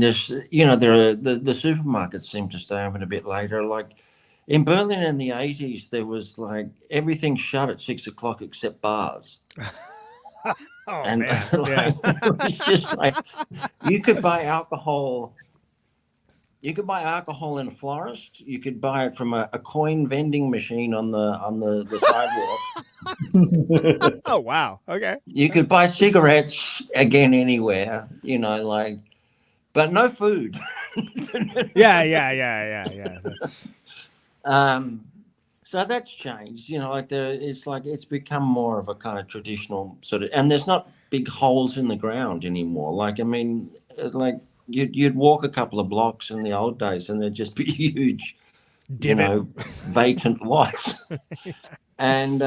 there's, there are the supermarkets seem to stay open a bit later. Like in Berlin in the 80s, there was like everything shut at 6 o'clock except bars. Man. It was just like you could buy alcohol. You could buy alcohol in a florist. You could buy it from a coin vending machine on the sidewalk. Oh wow! Okay. You could buy cigarettes again anywhere, but no food. Yeah. That's. So that's changed. It's become more of a kind of traditional sort of, and there's not big holes in the ground anymore. You'd walk a couple of blocks in the old days, and there'd just be huge, vacant lots. And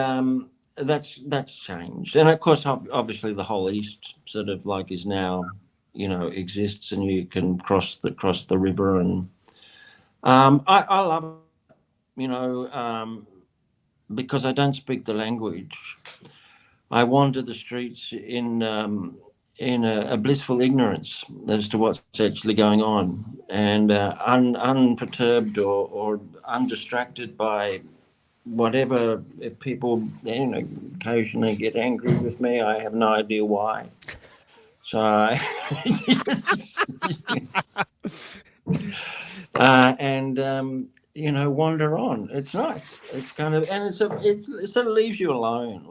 that's changed. And of course, obviously, the whole East sort of is now, exists, and you can cross the river. And I love it, because I don't speak the language. I wander the streets in a blissful ignorance as to what's actually going on, and unperturbed or undistracted by whatever. If people occasionally get angry with me, I have no idea why. So wander on. It's nice. It's kind of, and it sort of leaves you alone.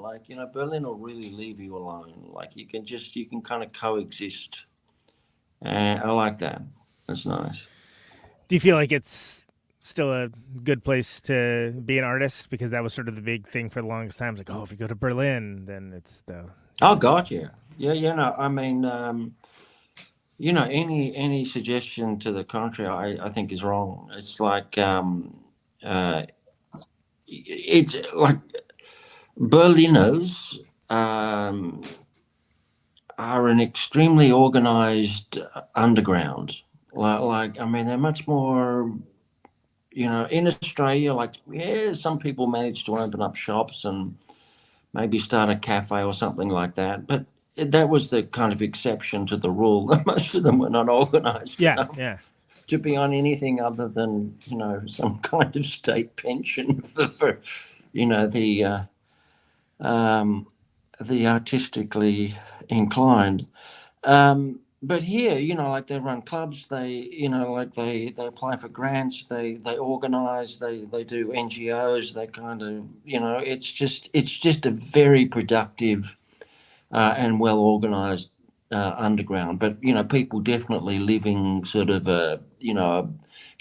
Berlin will really leave you alone. You can kind of coexist. I like that. It's nice. Do you feel like it's still a good place to be an artist? Because that was sort of the big thing for the longest time. It's if you go to Berlin, then it's the. Oh God, yeah. No, I mean, any suggestion to the contrary, I think is wrong. It's it's like Berliners are an extremely organized underground. They're much more, in Australia, some people manage to open up shops and maybe start a cafe or something like that. But that was the kind of exception to the rule. Most of them were not organized enough to be on anything other than, some kind of state pension for the artistically inclined. But here, they run clubs, they apply for grants, they organize, they do NGOs, they kind of, it's just a very productive and well organized underground. But people definitely living sort of a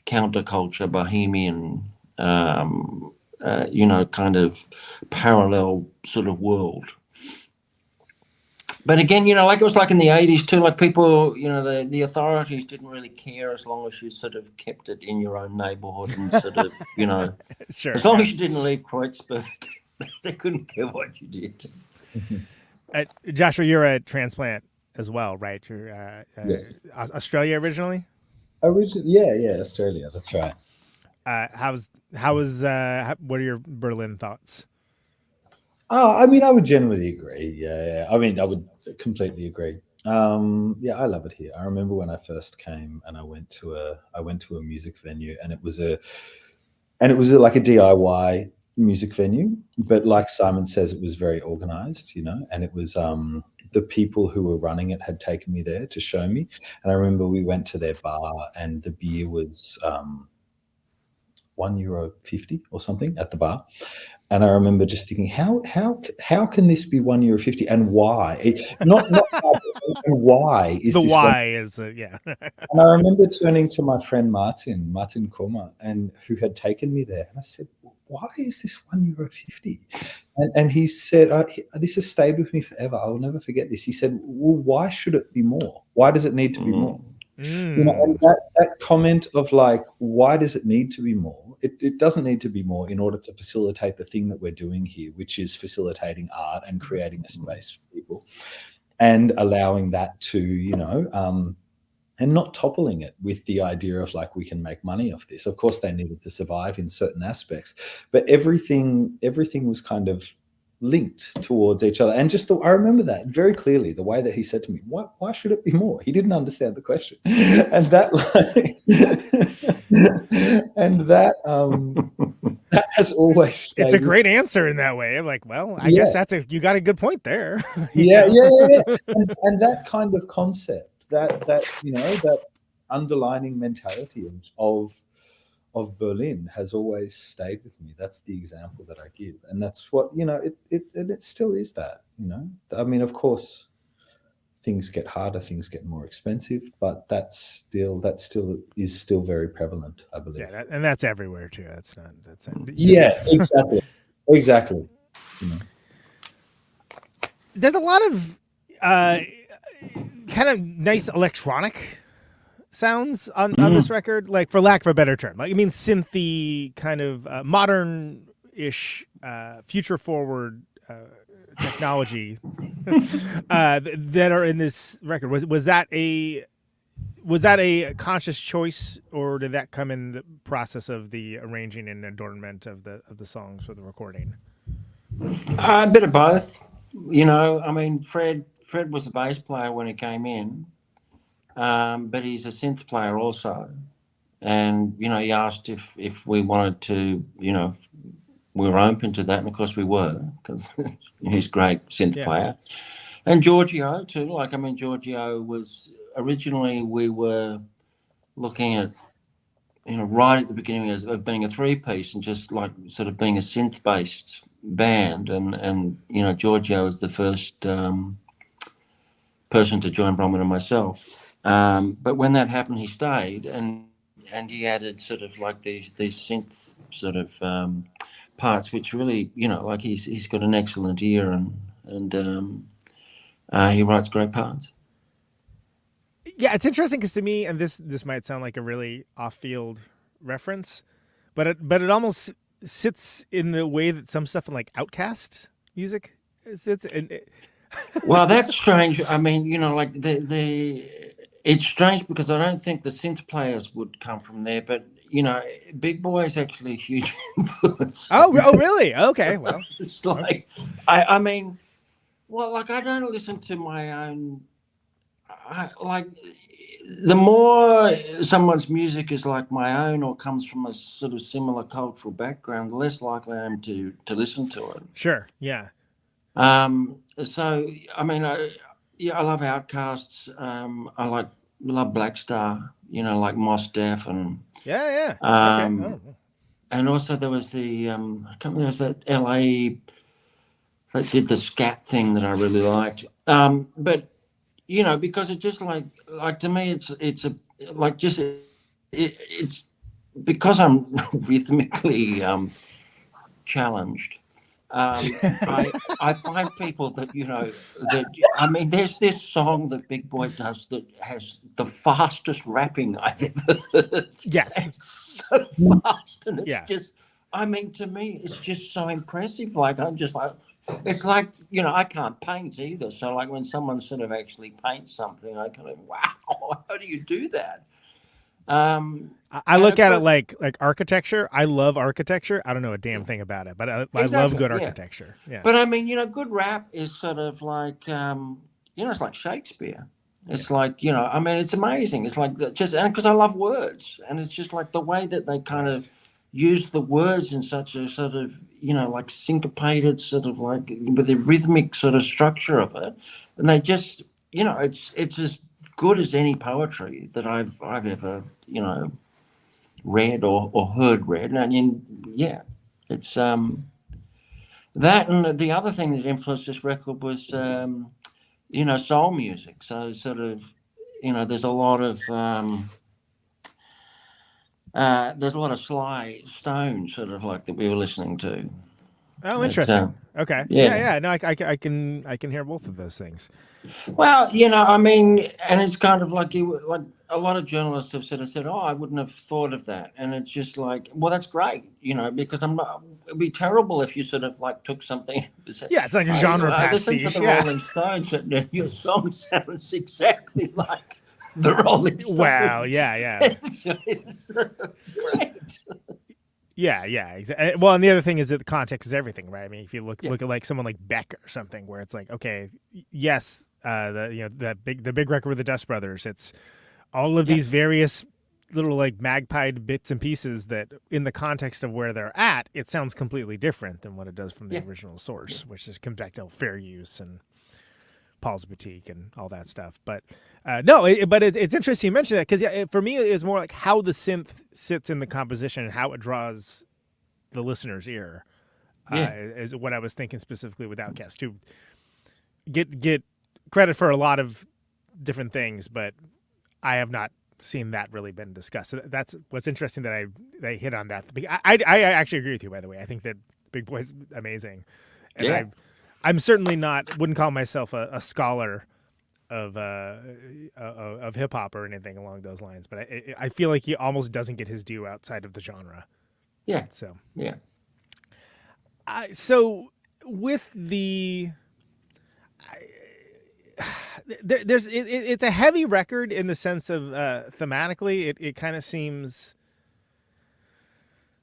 counterculture, bohemian, kind of parallel sort of world. But again, it was in the 80s too, people, the authorities didn't really care as long as you sort of kept it in your own neighborhood and sort of, sure, as long as you didn't leave Kreuzberg, they couldn't care what you did. Joshua, you're a transplant as well, right? You're yes. Australia originally? Yeah, Australia. That's right. What are your Berlin thoughts? I would generally agree. Yeah. I would completely agree. I love it here. I remember when I first came and I went to a music venue, and it was like a DIY music venue, but like Simon says, it was very organized, and it was the people who were running it had taken me there to show me. And I remember we went to their bar, and the beer was €1.50 or something at the bar. And I remember just thinking, how can this be €1.50, and why? Not and why is the this why is yeah. And I remember turning to my friend Martin Koma, and who had taken me there, and I said, why is this €1.50? And he said, this has stayed with me forever. I will never forget this. He said, well, why should it be more? Why does it need to be more? You know, and that comment of like, why does it need to be more? It doesn't need to be more in order to facilitate the thing that we're doing here, which is facilitating art and creating a space for people and allowing that to, you know, and not toppling it with the idea of like, we can make money off this. Of course, they needed to survive in certain aspects, but everything was kind of linked towards each other. And just I remember that very clearly, the way that he said to me, why should it be more? He didn't understand the question. And that that has always stayed. It's a great answer in that way. I'm like, well, I guess you got a good point there. Yeah. And that kind of concept, that you know, that underlining mentality of Berlin has always stayed with me. That's the example that I give, and that's what, you know, it still is that, you know. I mean, of course, things get harder, things get more expensive, but that is still very prevalent, I believe. Yeah, and that's everywhere too. Yeah, exactly. You know. There's a lot of kind of nice electronic sounds on this record, like, for lack of a better term, like, I mean, synthy kind of modern-ish, future-forward technology that are in this record. Was that a conscious choice, or did that come in the process of the arranging and adornment of the songs for the recording? A bit of both. You know, I mean, Fred was a bass player when he came in. But he's a synth player also, and you know, he asked if we wanted to, you know, we were open to that, and of course we were, because he's a great synth player. And Giorgio too. Like, I mean, Giorgio was originally, we were looking at, you know, right at the beginning of being a 3-piece and just like sort of being a synth based band, and you know, Giorgio was the first person to join Bronwyn and myself. But when that happened, he stayed, and he added sort of like these synth sort of parts, which really, you know, like he's got an excellent ear, and he writes great parts. Yeah, it's interesting because to me, and this might sound like a really off-field reference, but it almost sits in the way that some stuff in like Outkast music sits. Well, that's strange. I mean, you know, like it's strange because I don't think the synth players would come from there, but you know, Big Boy is actually a huge influence. Oh, really? Okay, well, it's like, I mean, well, like, I don't listen to my own. Like, the more someone's music is like my own or comes from a sort of similar cultural background, the less likely I am to listen to it. Sure. Yeah. So I mean, I love Outcasts. I love Black Star. You know, like Mos Def and okay. And also there was the I can't remember, there was that LA that did the scat thing that I really liked. But you know, because it just like to me, it's because I'm rhythmically challenged. I find people that, you know, that, I mean, there's this song that Big Boy does that has the fastest rapping I've ever heard. Yes. It's so fast, and it's just, I mean, to me, it's just so impressive. Like, I'm just like, it's like, you know, I can't paint either. So like when someone sort of actually paints something, I kind of, wow, how do you do that? I look at it like architecture. I love architecture. I don't know a damn thing about it, but I love good architecture. Yeah. But I mean, you know, good rap is sort of like, you know, it's like Shakespeare. It's like, you know, I mean, it's amazing. It's like just, and because I love words, and it's just like the way that they kind of use the words in such a sort of, you know, like syncopated sort of like with the rhythmic sort of structure of it, and they just, you know, it's as good as any poetry that I've ever, you know, read or heard read. And yeah, it's that, and the other thing that influenced this record was you know, soul music. So sort of, you know, there's a lot of there's a lot of Sly Stone sort of like that we were listening to. Oh, interesting. Okay. Yeah. No, I can hear both of those things. Well, you know, I mean, and it's kind of like like a lot of journalists have said, oh, I wouldn't have thought of that, and it's just like, well, that's great, you know, because it'd be terrible if you sort of like took something. Yeah, it's like a genre pastiche. Listen to the Rolling Stones, but your song sounds exactly like the Rolling Stones. Wow. Yeah. It's great. Yeah, exactly. Well, and the other thing is that the context is everything, right? I mean, if you look at like someone like Beck or something, where it's like, okay, yes, the big record with the Dust Brothers, it's all of these various little like magpied bits and pieces that, in the context of where they're at, it sounds completely different than what it does from the original source, which comes back to fair use and Paul's Boutique and all that stuff. But it's interesting you mentioned that, because for me it was more like how the synth sits in the composition and how it draws the listener's ear. Is what I was thinking specifically with Outkast, to get credit for a lot of different things, but I have not seen that really been discussed. So that's what's interesting that I hit on that. I actually agree with you, by the way. I think that Big Boy's amazing, and I'm certainly wouldn't call myself a scholar of hip hop or anything along those lines, but I feel like he almost doesn't get his due outside of the genre. Yeah. So yeah. So with the, it's a heavy record in the sense of thematically. It kind of seems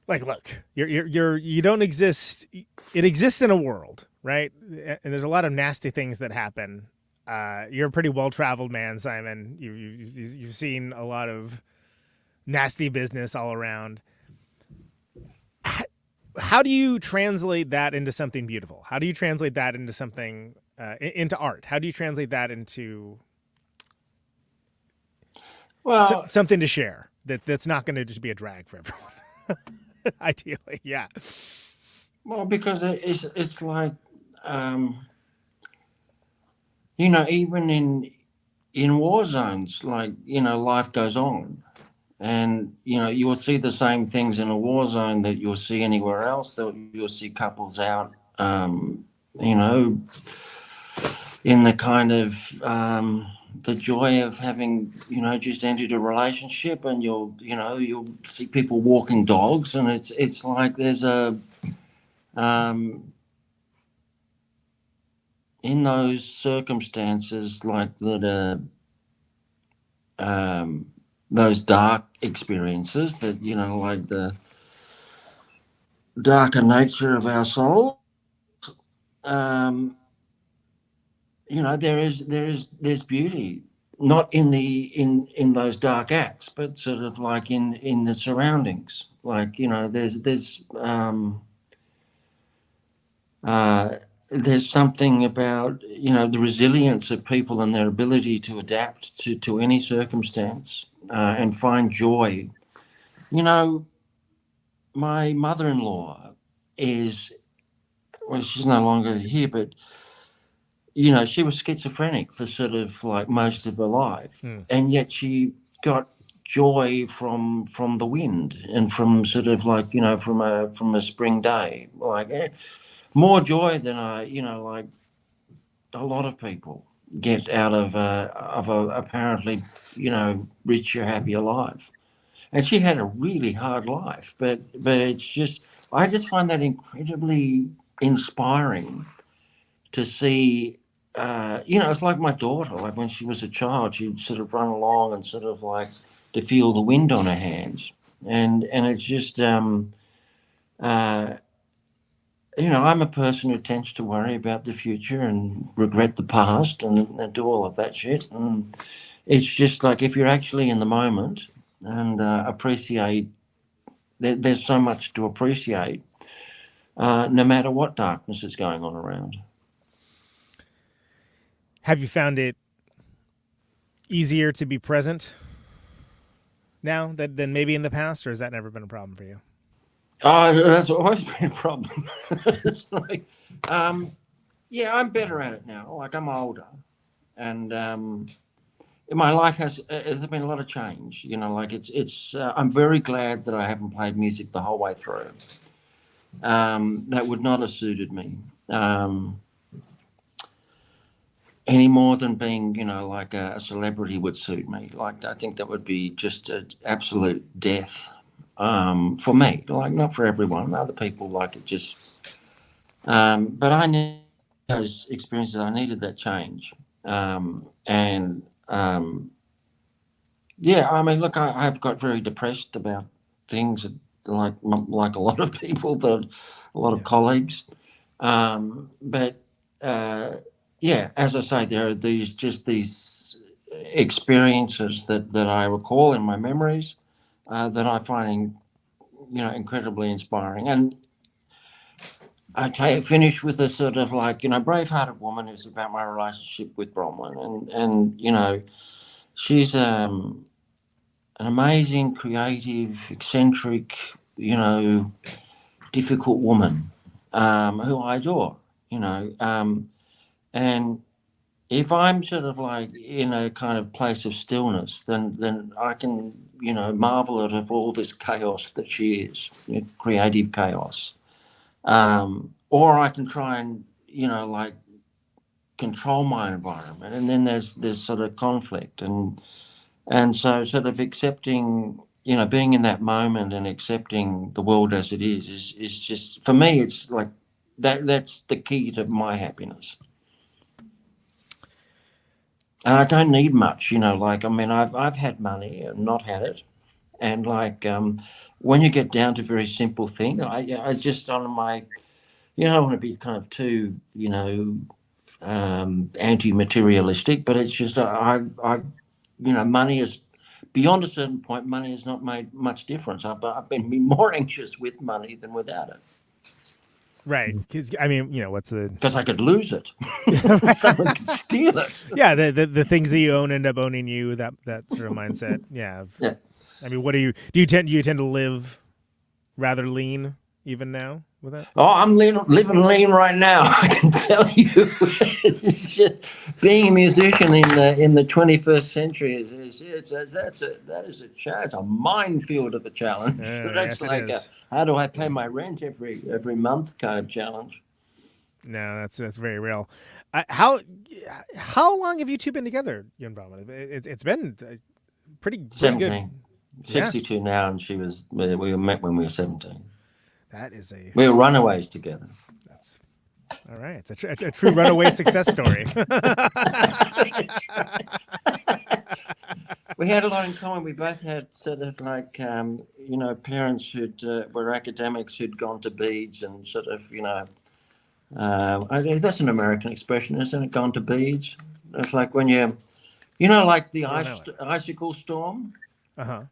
like, look, you don't exist. It exists in a world, right? And there's a lot of nasty things that happen. You're a pretty well-traveled man, Simon. You've seen a lot of nasty business all around. How do you translate that into something beautiful? How do you translate that into something, into art? How do you translate that into something to share that's not going to just be a drag for everyone? Ideally, yeah. Well, because it's like, you know, even in war zones, like, you know, life goes on, and you know, you will see the same things in a war zone that you'll see anywhere else. That you'll see couples out, you know, in the kind of the joy of having, you know, just entered a relationship, and you'll see people walking dogs, and it's like there's a in those circumstances like that, those dark experiences that, you know, like the darker nature of our soul, you know, there's beauty, not in those dark acts, but sort of like in the surroundings. Like, you know, there's something about, you know, the resilience of people and their ability to adapt to any circumstance, and find joy. You know, my mother-in-law she's no longer here, but, you know, she was schizophrenic for sort of like most of her life, and yet she got joy from the wind and from sort of like, you know, from a spring day, like more joy than like a lot of people get out of a apparently, you know, richer, happier life. And she had a really hard life, but it's just, I just find that incredibly inspiring to see. You know, it's like my daughter, like when she was a child, she'd sort of run along and sort of like to feel the wind on her hands. And it's just, you know, I'm a person who tends to worry about the future and regret the past and do all of that shit. And it's just like, if you're actually in the moment and appreciate, there's so much to appreciate, no matter what darkness is going on around. Have you found it easier to be present now than maybe in the past, or has that never been a problem for you? That's always been a problem. It's like, yeah, I'm better at it now. Like, I'm older, and my life has there's been a lot of change. You know, like it's. I'm very glad that I haven't played music the whole way through. That would not have suited me any more than being, you know, like a celebrity would suit me. Like I think that would be just an absolute death for me. Like not for everyone. Other people like it just. But I need those experiences. I needed that change, yeah, I mean, look, I've got very depressed about things, like a lot of people, a lot of colleagues. But yeah, as I say, there are these experiences that I recall in my memories that I find, you know, incredibly inspiring. And I finish with a sort of like, you know, Bravehearted Woman is about my relationship with Bronwyn, and you know, she's an amazing, creative, eccentric, you know, difficult woman who I adore, you know. And if I'm sort of like in a kind of place of stillness, then I can, you know, marvel at all this chaos that she is, you know, creative chaos. Or I can try and, you know, like control my environment, and then there's sort of conflict, and so sort of accepting, you know, being in that moment and accepting the world as it is just, for me, it's like that's the key to my happiness. And I don't need much, you know, like, I mean, I've had money and not had it. And like, when you get down to very simple thing, I just on my, you know, I don't want to be kind of too, you know, anti-materialistic, but it's just, I you know, money is, beyond a certain point, money has not made much difference. I've been more anxious with money than without it. Right, because I mean, you know, what's the? Because I could lose it. Someone could steal it. Yeah, the things that you own end up owning you. That sort of mindset. Yeah. Yeah. I mean, what do you tend to live rather lean even now with that? Oh, I'm living lean right now. I can tell you. Being a musician in the 21st century is a challenge. It's a minefield of a challenge. That's yes, like how do I pay my rent every month kind of challenge. No, that's very real. How long have you two been together, you and Bronwyn? It's been pretty 17. good. 62 now, and we met when we were 17. That is we were runaways together. That's all right. It's a true runaway success story. We had a lot in common. We both had sort of like, you know, parents who were academics who'd gone to Beads and sort of, you know, I guess that's an American expression, isn't it? Gone to Beads. It's like when you know, like the icicle storm. Uh-huh.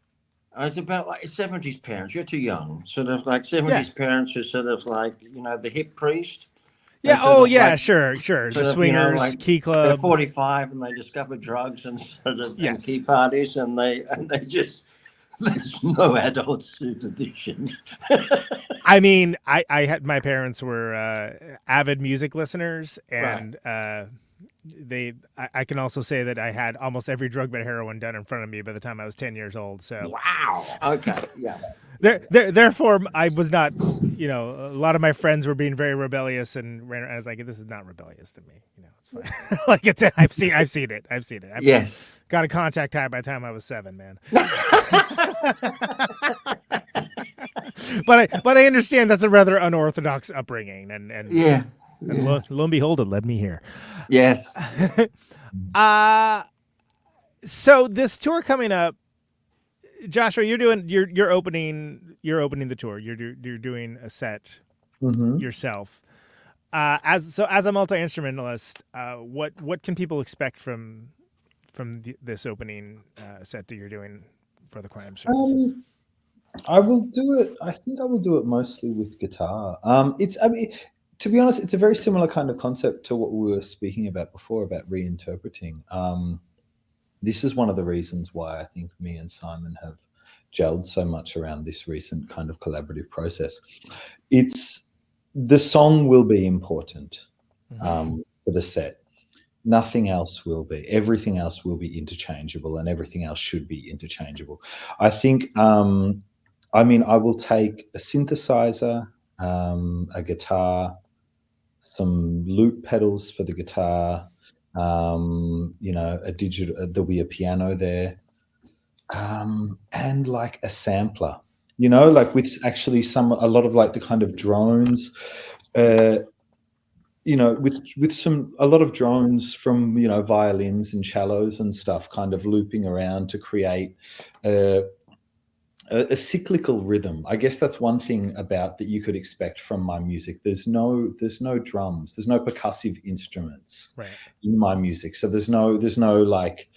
It's about like 70s parents. You're too young. Sort of like 70s parents who sort of like, you know, the hip priest. Yeah. Oh, yeah. Like, sure. The swingers, you know, like Key Club. They're 45 and they discover drugs and sort of and key parties, and they just there's no adult supervision. I mean, I had, my parents were avid music listeners, and I can also say that I had almost every drug but heroin done in front of me by the time I was 10 years old. So wow. Okay. Yeah. Therefore, I was not, you know, a lot of my friends were being very rebellious, and I was like, this is not rebellious to me. You know, it's fine. Like I've seen it. Yes. Got a contact high by the time I was 7, man. But I understand that's a rather unorthodox upbringing, and yeah. And lo and behold, it led me here. Yes. So this tour coming up, Joshua, you're opening the tour. You're doing a set yourself. As a multi-instrumentalist, what can people expect from this opening set that you're doing for the Crime Shows? I will do it. I think I will do it mostly with guitar. To be honest, it's a very similar kind of concept to what we were speaking about before about reinterpreting. This is one of the reasons why I think me and Simon have gelled so much around this recent kind of collaborative process. The song will be important for the set. Nothing else will be. Everything else will be interchangeable, and everything else should be interchangeable. I think, I mean, I will take a synthesizer, a guitar, some loop pedals for the guitar, you know, a digital, there'll be a piano there, and like a sampler, you know, like with actually a lot of like the kind of drones, you know, with a lot of drones from, you know, violins and cellos and stuff kind of looping around to create a cyclical rhythm. I guess that's one thing about that you could expect from my music. There's no drums, there's no percussive instruments in my music. So there's no like,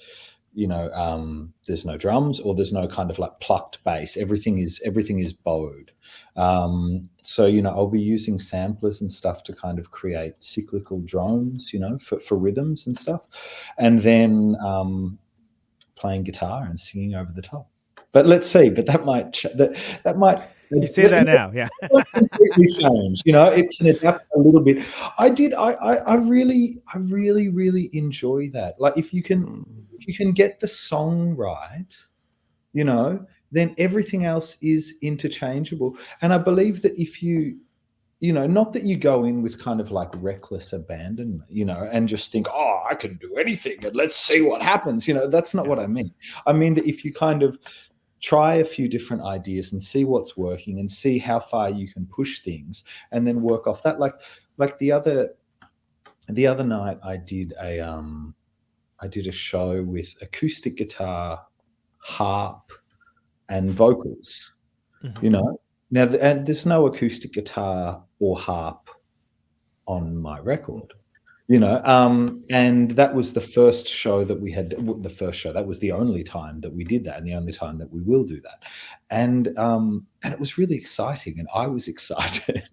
you know, there's no drums, or there's no kind of like plucked bass. Everything is bowed. So, you know, I'll be using samplers and stuff to kind of create cyclical drones, you know, for rhythms and stuff, and then playing guitar and singing over the top. But let's see. But that might you say that now, yeah. Completely change. You know, it can adapt a little bit. I really enjoy that. Like if you can get the song right, you know, then everything else is interchangeable. And I believe that if you know, not that you go in with kind of like reckless abandonment, you know, and just think, oh, I can do anything and let's see what happens. You know, that's not what I mean. I mean that if you kind of try a few different ideas and see what's working and see how far you can push things, and then work off that. Like the other night I did a show with acoustic guitar, harp, and vocals. You know, now and there's no acoustic guitar or harp on my record. You know, and that was the first show that we had. The first show, that was the only time that we did that, and the only time that we will do that. And it was really exciting, and I was excited,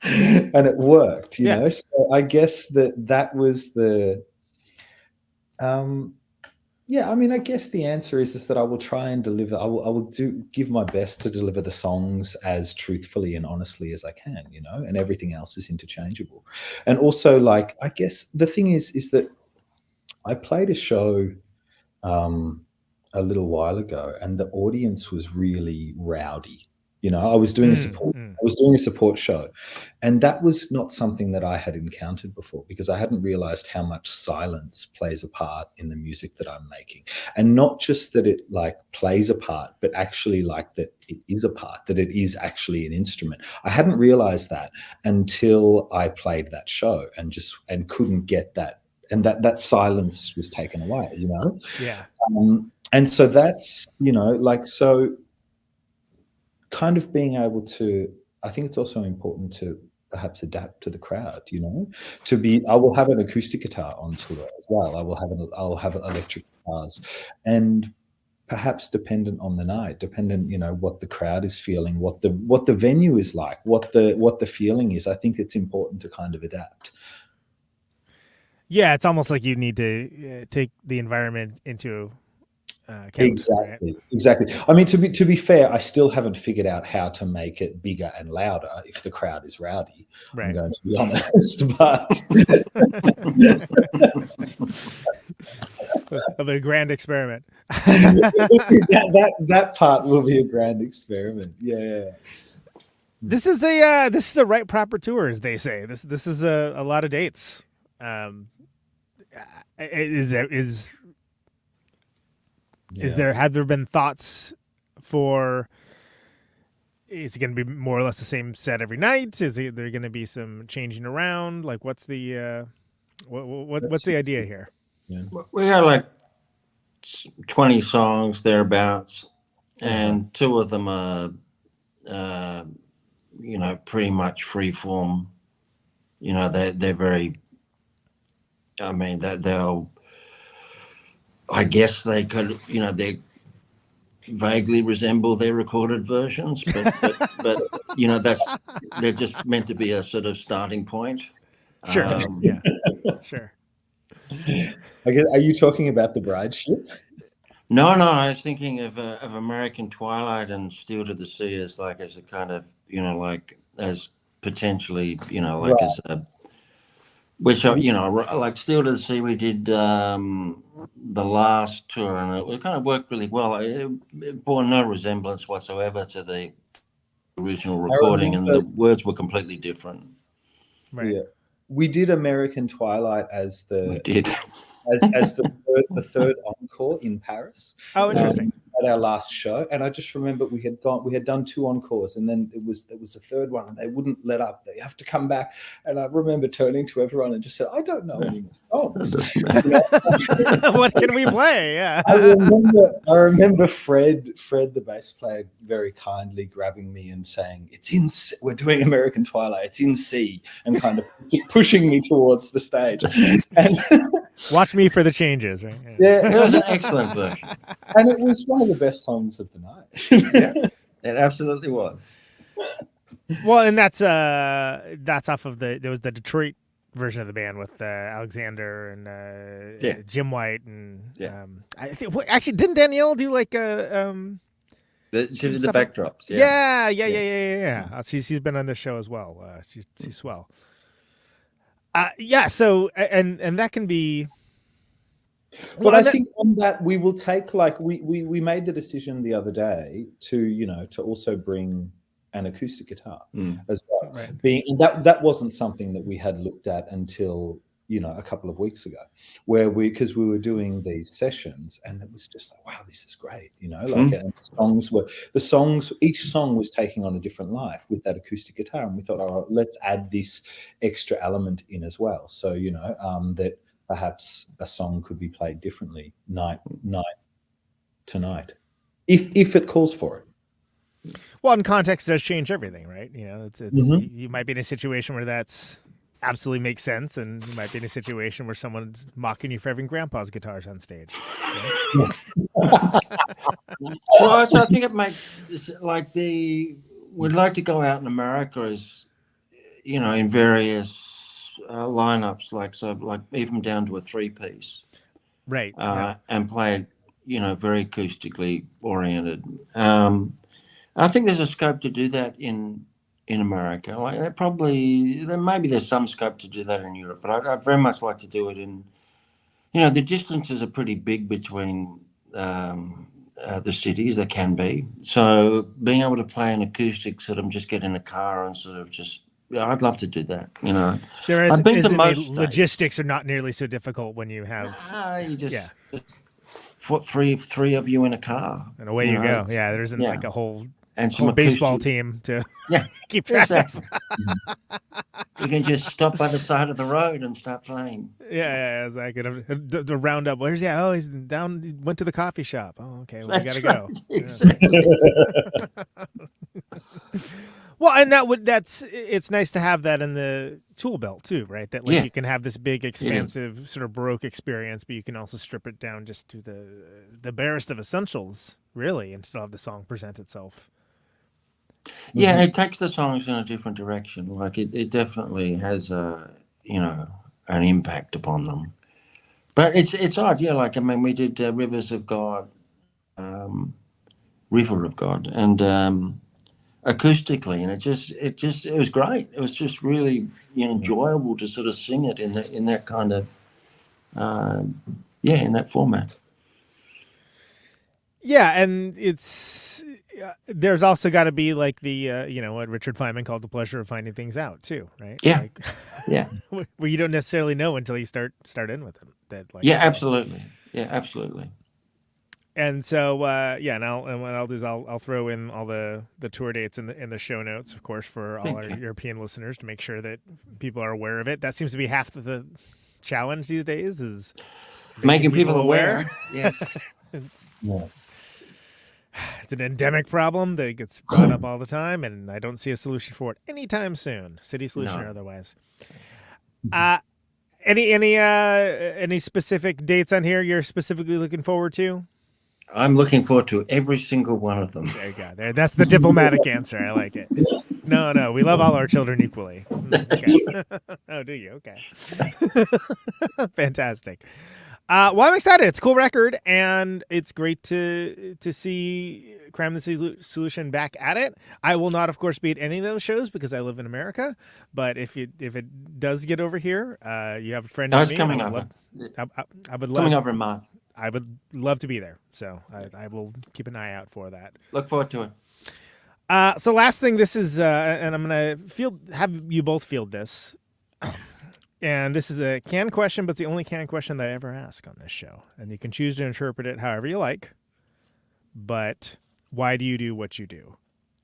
and it worked. You know, so I guess that was the. Yeah, I mean, I guess the answer is that I will try and deliver. I will give my best to deliver the songs as truthfully and honestly as I can, you know, and everything else is interchangeable. And also, like, I guess the thing is that I played a show a little while ago, and the audience was really rowdy. You know, I was doing a support show, and that was not something that I had encountered before, because I hadn't realized how much silence plays a part in the music that I'm making. And not just that it like plays a part, but actually like that it is a part, that it is actually an instrument. I hadn't realized that until I played that show and couldn't get that. And that silence was taken away, you know? Yeah. And so that's, you know, like, so kind of being able to, I think it's also important to perhaps adapt to the crowd, you know, I will have an acoustic guitar on tour as well. I'll have electric guitars, and perhaps dependent on the night, you know, what the crowd is feeling, what the venue is like, what the feeling is. I think it's important to kind of adapt. Yeah, it's almost like you need to take the environment into Exactly. I mean, to be fair, I still haven't figured out how to make it bigger and louder if the crowd is rowdy. Right. I'm going to be honest, but of a grand experiment. that part will be a grand experiment. Yeah. This is a right proper tour, as they say. This is a lot of dates. Have there been thoughts for, is it going to be more or less the same set every night? Is there going to be some changing around? Like, what's the what's the idea here? Yeah. We got like 20 songs thereabouts, and two of them are, you know, pretty much free form. You know, they're very, I mean, they'll, I guess they could, you know, they vaguely resemble their recorded versions, but you know, they're just meant to be a sort of starting point. Sure. Yeah. Sure. I guess, are you talking about the Bride Ship? No, I was thinking of American Twilight and Steel to the Sea as a kind of, you know, like as potentially, you know, like as a which you know, like Still to the Sea, we did the last tour, and it kind of worked really well. It bore no resemblance whatsoever to the original recording, and the words were completely different. Right. Yeah. We did American Twilight as the third encore in Paris. Oh, interesting. At our last show, and I just remember we had done 2 encores, and then there was a third one, and they wouldn't let up. They have to come back, and I remember turning to everyone and just said, "I don't know any more songs." What can we play? Yeah. I remember Fred, the bass player, very kindly grabbing me and saying, we're doing American Twilight. It's in C," and kind of pushing me towards the stage. And watch me for the changes, right? Yeah, it was an excellent version, and it was one of the best songs of the night. Yeah, it absolutely was. Well, and that's off of there was the Detroit version of the band with Alexander and Jim White and I think actually didn't Danielle do like she did the backdrops? Yeah. She's been on this show as well. She's swell. So and that can be. But I think on that we will take we made the decision the other day to also bring an acoustic guitar as well. Right. And that wasn't something that we had looked at until a couple of weeks ago, because we were doing these sessions, and it was just like, wow, this is great, and the songs each song was taking on a different life with that acoustic guitar, and we thought, oh, let's add this extra element in as well, so that perhaps a song could be played differently night to night if it calls for it. Well, and context does change everything, right? It's you might be in a situation where that's absolutely makes sense, and you might be in a situation where someone's mocking you for having grandpa's guitars on stage. Right? Well, so I think it makes we'd like to go out in America as in various lineups, like even down to a 3-piece, right? And play very acoustically oriented. I think there's a scope to do that in America. Maybe there's some scope to do that in Europe, but I'd very much like to do it in, the distances are pretty big between the cities. There can be. So being able to play an acoustic, sort of just get in a car and sort of just, I'd love to do that. There is logistics are not nearly so difficult when you have. Three of you in a car, and away you go. Yeah, there isn't like a whole. And some baseball team to keep track of. You can just stop by the side of the road and start playing. Yeah, exactly. The roundup. Where's he? Oh, he's down. He went to the coffee shop. Oh, okay. Well, we gotta go. Exactly. Well, and it's nice to have that in the tool belt too, right? That you can have this big, expansive sort of Baroque experience, but you can also strip it down just to the barest of essentials, really, and still have the song present itself. Yeah, it takes the songs in a different direction. Like it definitely has an impact upon them. But it's odd, we did Rivers of God, River of God, and acoustically, and it was great. It was just really enjoyable to sort of sing it in that kind of in that format. Yeah, and there's also got to be like the what Richard Feynman called the pleasure of finding things out too, right? Yeah, where you don't necessarily know until you start in with them. Absolutely. Yeah, absolutely. And so and what I'll do is I'll throw in all the tour dates in the show notes, of course, for all our European listeners to make sure that people are aware of it. That seems to be half of the challenge these days is making people aware. Yeah. It's an endemic problem that gets brought up all the time, and I don't see a solution for it anytime soon, city solution or otherwise. Any specific dates on here you're specifically looking forward to? I'm looking forward to every single one of them. There you go. That's the diplomatic answer. I like it. No, we love all our children equally. Okay. Oh, do you? Okay. Fantastic. Well, I'm excited. It's a cool record, and it's great to see Crime the City Solution back at it. I will not, of course, be at any of those shows because I live in America. But if it does get over here, you have a friend. It's coming over. I would love coming over in March. I would love to be there, so I will keep an eye out for that. Look forward to it. So last thing, this is, and I'm gonna have you both field this. And this is a canned question, but it's the only canned question that I ever ask on this show. And you can choose to interpret it however you like. But why do you do what you do?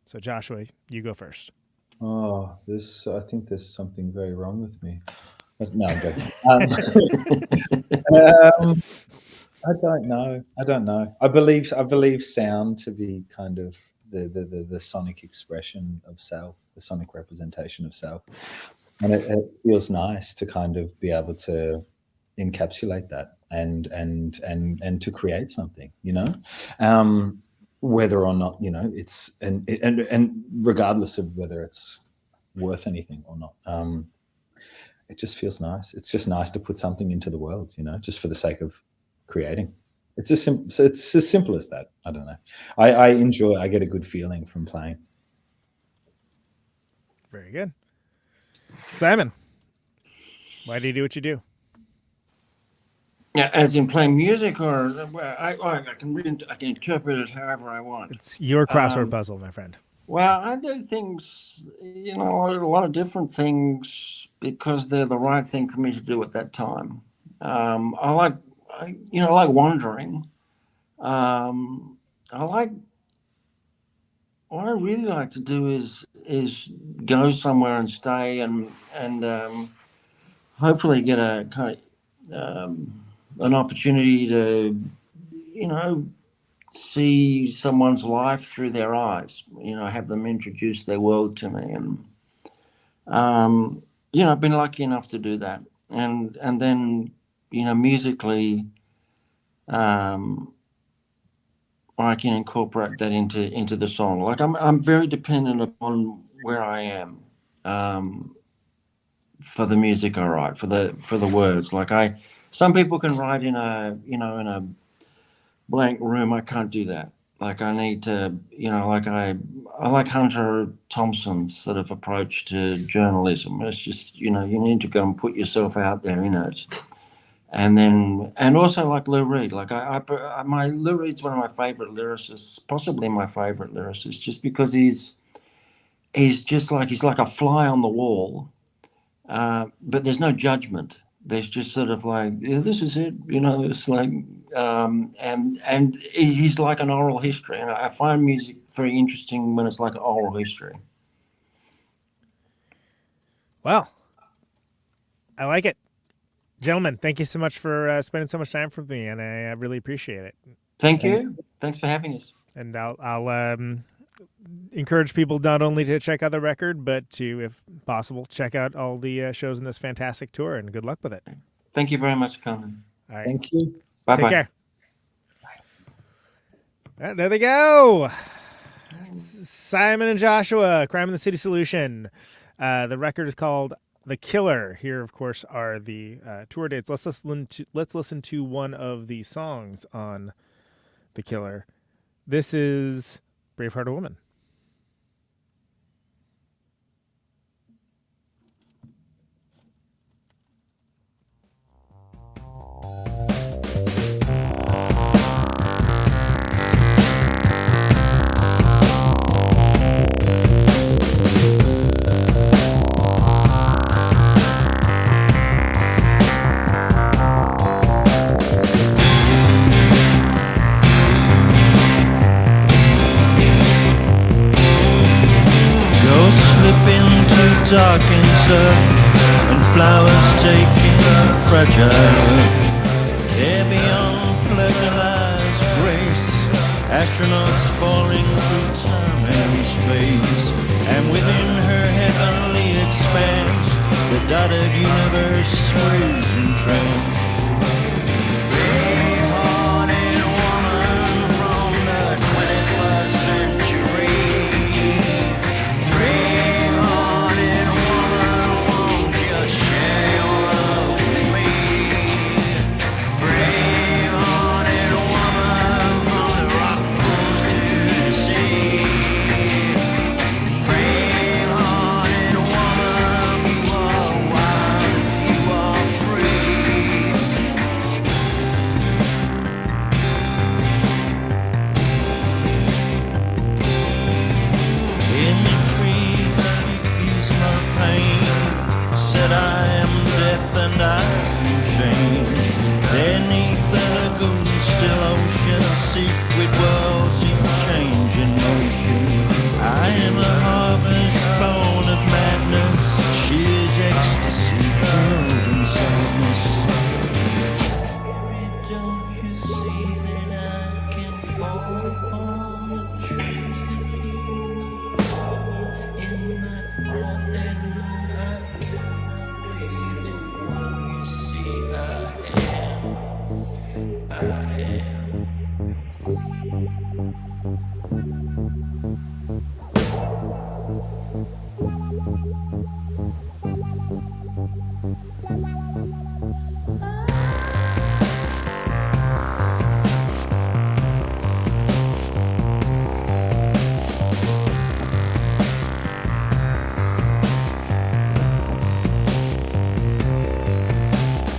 So Joshua, you go first. Oh, I think there's something very wrong with me. But no, I'm joking. I don't know. I believe sound to be kind of the sonic expression of self, the sonic representation of self. And it feels nice to kind of be able to encapsulate that and to create something, whether or not, it's and regardless of whether it's worth anything or not. It just feels nice. It's just nice to put something into the world, just for the sake of creating. It's as simple as that. I don't know. I get a good feeling from playing. Very good. Simon, why do you do what you do? Yeah, as in playing music, or I can interpret it however I want. It's your crossword puzzle, my friend. Well, I do things, a lot of different things because they're the right thing for me to do at that time. I like wandering. What I really like to do is go somewhere and stay and hopefully get a kind of an opportunity to see someone's life through their eyes, have them introduce their world to me. And I've been lucky enough to do that. And then musically I can incorporate that into the song. Like I'm very dependent upon where I am for the music I write, for the words. Like some people can write in a blank room. I can't do that. Like I need to, I like Hunter Thompson's sort of approach to journalism. It's just, you need to go and put yourself out there in it. And also like Lou Reed, like Lou Reed's one of my favorite lyricists, possibly my favorite lyricist, just because he's like a fly on the wall, but there's no judgment. There's just sort of like, yeah, this is it, it's like, and he's like an oral history, and I find music very interesting when it's like an oral history. Well, I like it. Gentlemen, thank you so much for spending so much time with me, and I really appreciate it. Thank you. Thanks for having us. And I'll encourage people not only to check out the record, but to, if possible, check out all the shows in this fantastic tour, and good luck with it. Thank you very much, Conan. All right. Thank you. Bye-bye. Take care. Bye. There they go. Simon and Joshua, Crime in the City Solution. The record is called The Killer. Here, of course, are the tour dates. Let's listen to one of the songs on The Killer. This is Braveheart a Woman. dark inside, and flowers taking fragile. They're beyond pleasureized grace, astronauts falling through time and space, and within her heavenly expanse, the dotted universe sways in trance. Brave-hearted woman from the 21st century. Share your love with me. Brave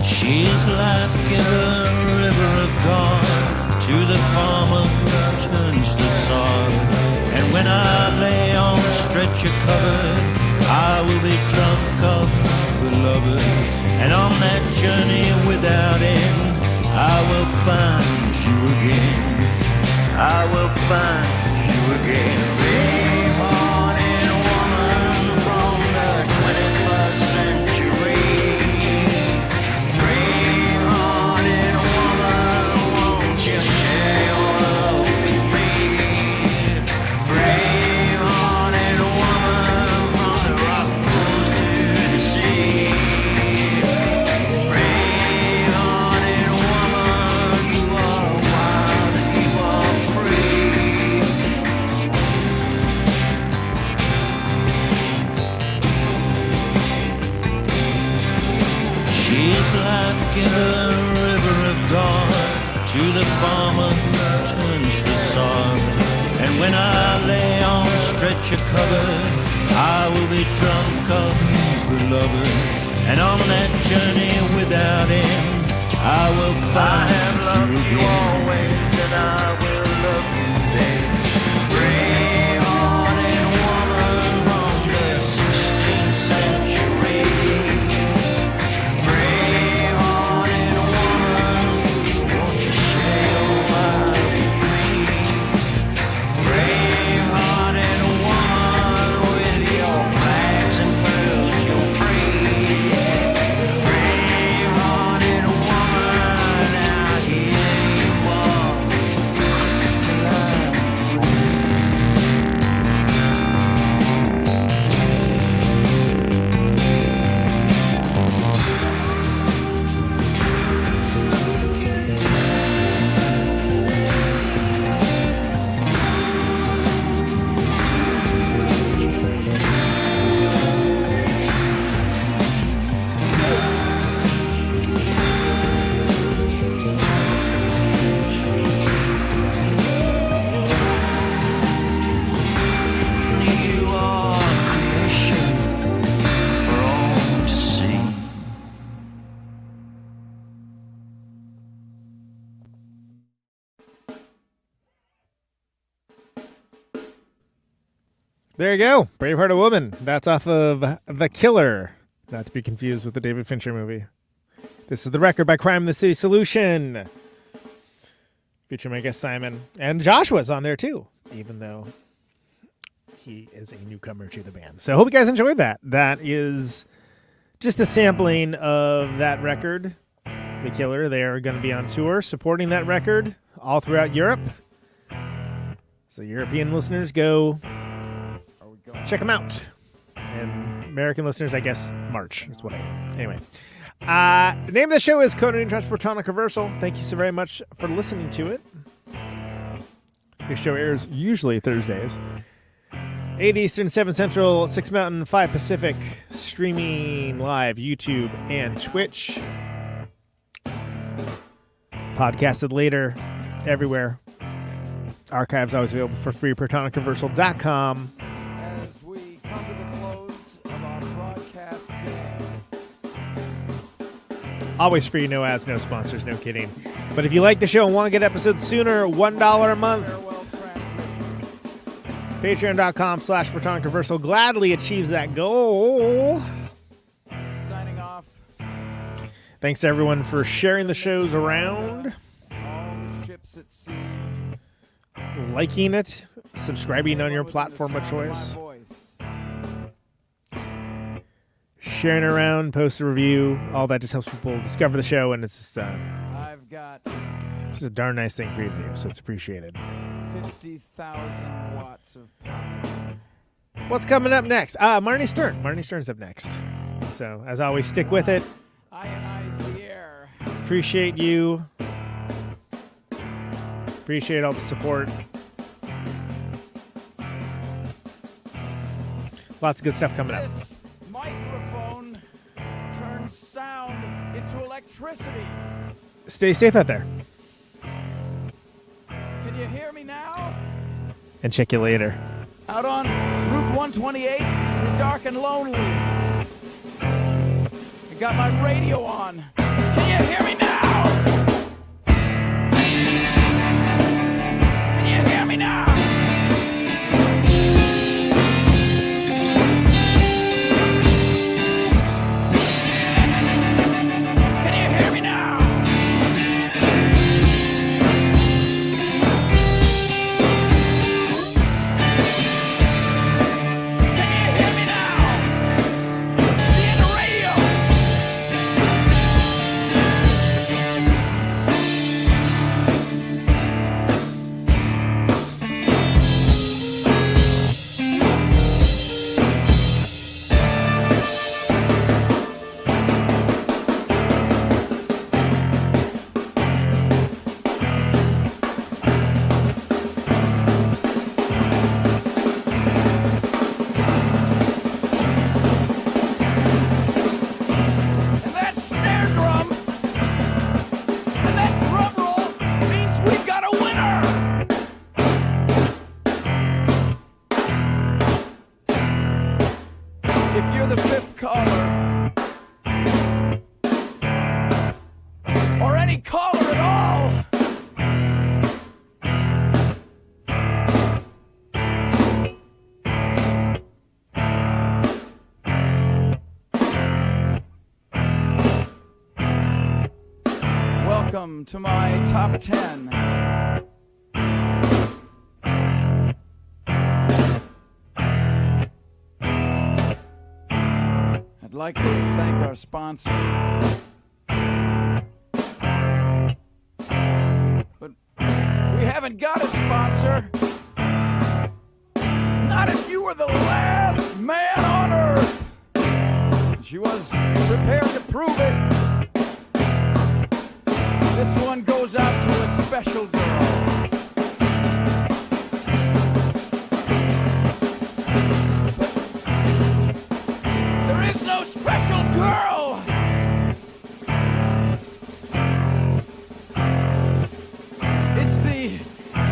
She's life giver, river of God, to the farmer who turns the sod. And when I lay on stretcher covered, I will be drunk of beloved. And on that journey without end, I will find you again. I will find you again. Brave-hearted woman from the 21st century. Brave-hearted woman, won't you share your love with me? Brave-hearted woman, from the rock pools to the sea. Brave-hearted woman, you are wild and you are free. She's life giver, river of God, to the farmer who turns the sod. And when I lay on stretcher covered, I will be drunk of you, beloved. And on that journey without end, I will find you again. Always, and I will love you then. Brave-hearted woman from the 16th century. Brave-hearted woman, won't you share your life with me? Brave-hearted woman, with your flags and pearls you're free. Brave-hearted woman, out here you are, crystalline free. You are creation for all to see. There you go. Bravehearted Woman. That's off of The Killer. Not to be confused with the David Fincher movie. This is the record by Crime in the City Solution. Featuring my guest Simon. And Joshua's on there too, even though he is a newcomer to the band. So I hope you guys enjoyed that. That is just a sampling of that record, The Killer. They are going to be on tour supporting that record all throughout Europe. So European listeners, go check them out. And American listeners, I guess, March is what I am. Anyway. The name of the show is Conan Neutron's Protonic Reversal. Thank you so very much for listening to it. This show airs usually Thursdays. 8 Eastern, 7 Central, 6 Mountain, 5 Pacific. Streaming live, YouTube and Twitch. Podcasted later, everywhere. Archives always available for free. ProtonicReversal.com. As we come to the close of our broadcast day. Always free, no ads, no sponsors, no kidding. But if you like the show and want to get episodes sooner, $1 a month. Patreon.com/Protonic Reversal gladly achieves that goal. Signing off. Thanks to everyone for sharing the shows around. All ships at sea. Liking it, subscribing on your platform of choice. Sharing around, post a review, all that just helps people discover the show, and it's just, I've got this is a darn nice thing for you to do, so it's appreciated. 50,000 watts of power. What's coming up next? Marnie Stern. Marnie Stern's up next. So, as always, stick with it. Ionize the air. Appreciate you. Appreciate all the support. Lots of good stuff coming up. This microphone turns sound into electricity. Stay safe out there. Can you hear me now? And check you later. Out on Route 128, we're dark and lonely. I got my radio on. Can you hear me now? Can you hear me now? Can you hear me now? Welcome to my top 10. I'd like to thank our sponsor. But we haven't got a sponsor. Not if you were the last man on earth. She was prepared to prove it. This one goes out to a special girl. But there is no special girl. It's the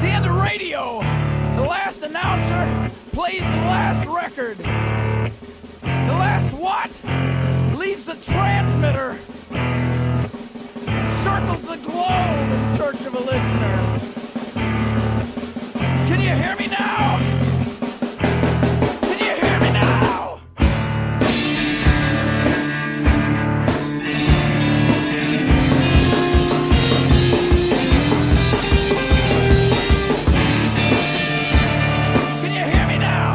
end of radio. The last announcer plays the last record. The last what? Leaves the transmitter. Circles the globe in search of a listener. Can you hear me now? Can you hear me now? Can you hear me now?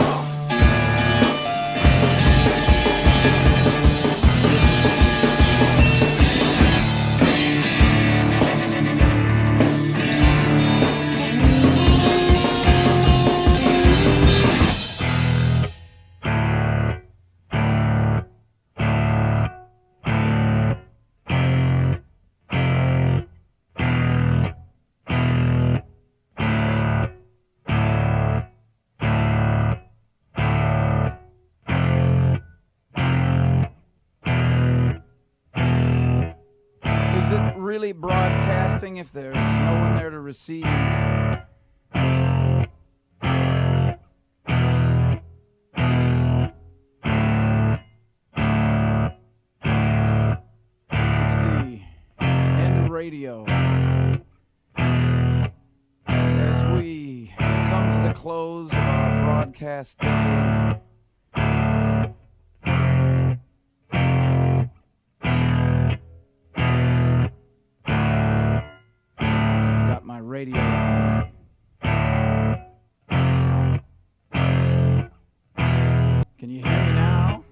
Really broadcasting if there's no one there to receive. It's the end of radio. As we come to the close of our broadcast day. Radio. Can you hear me now?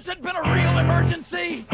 had been a real emergency,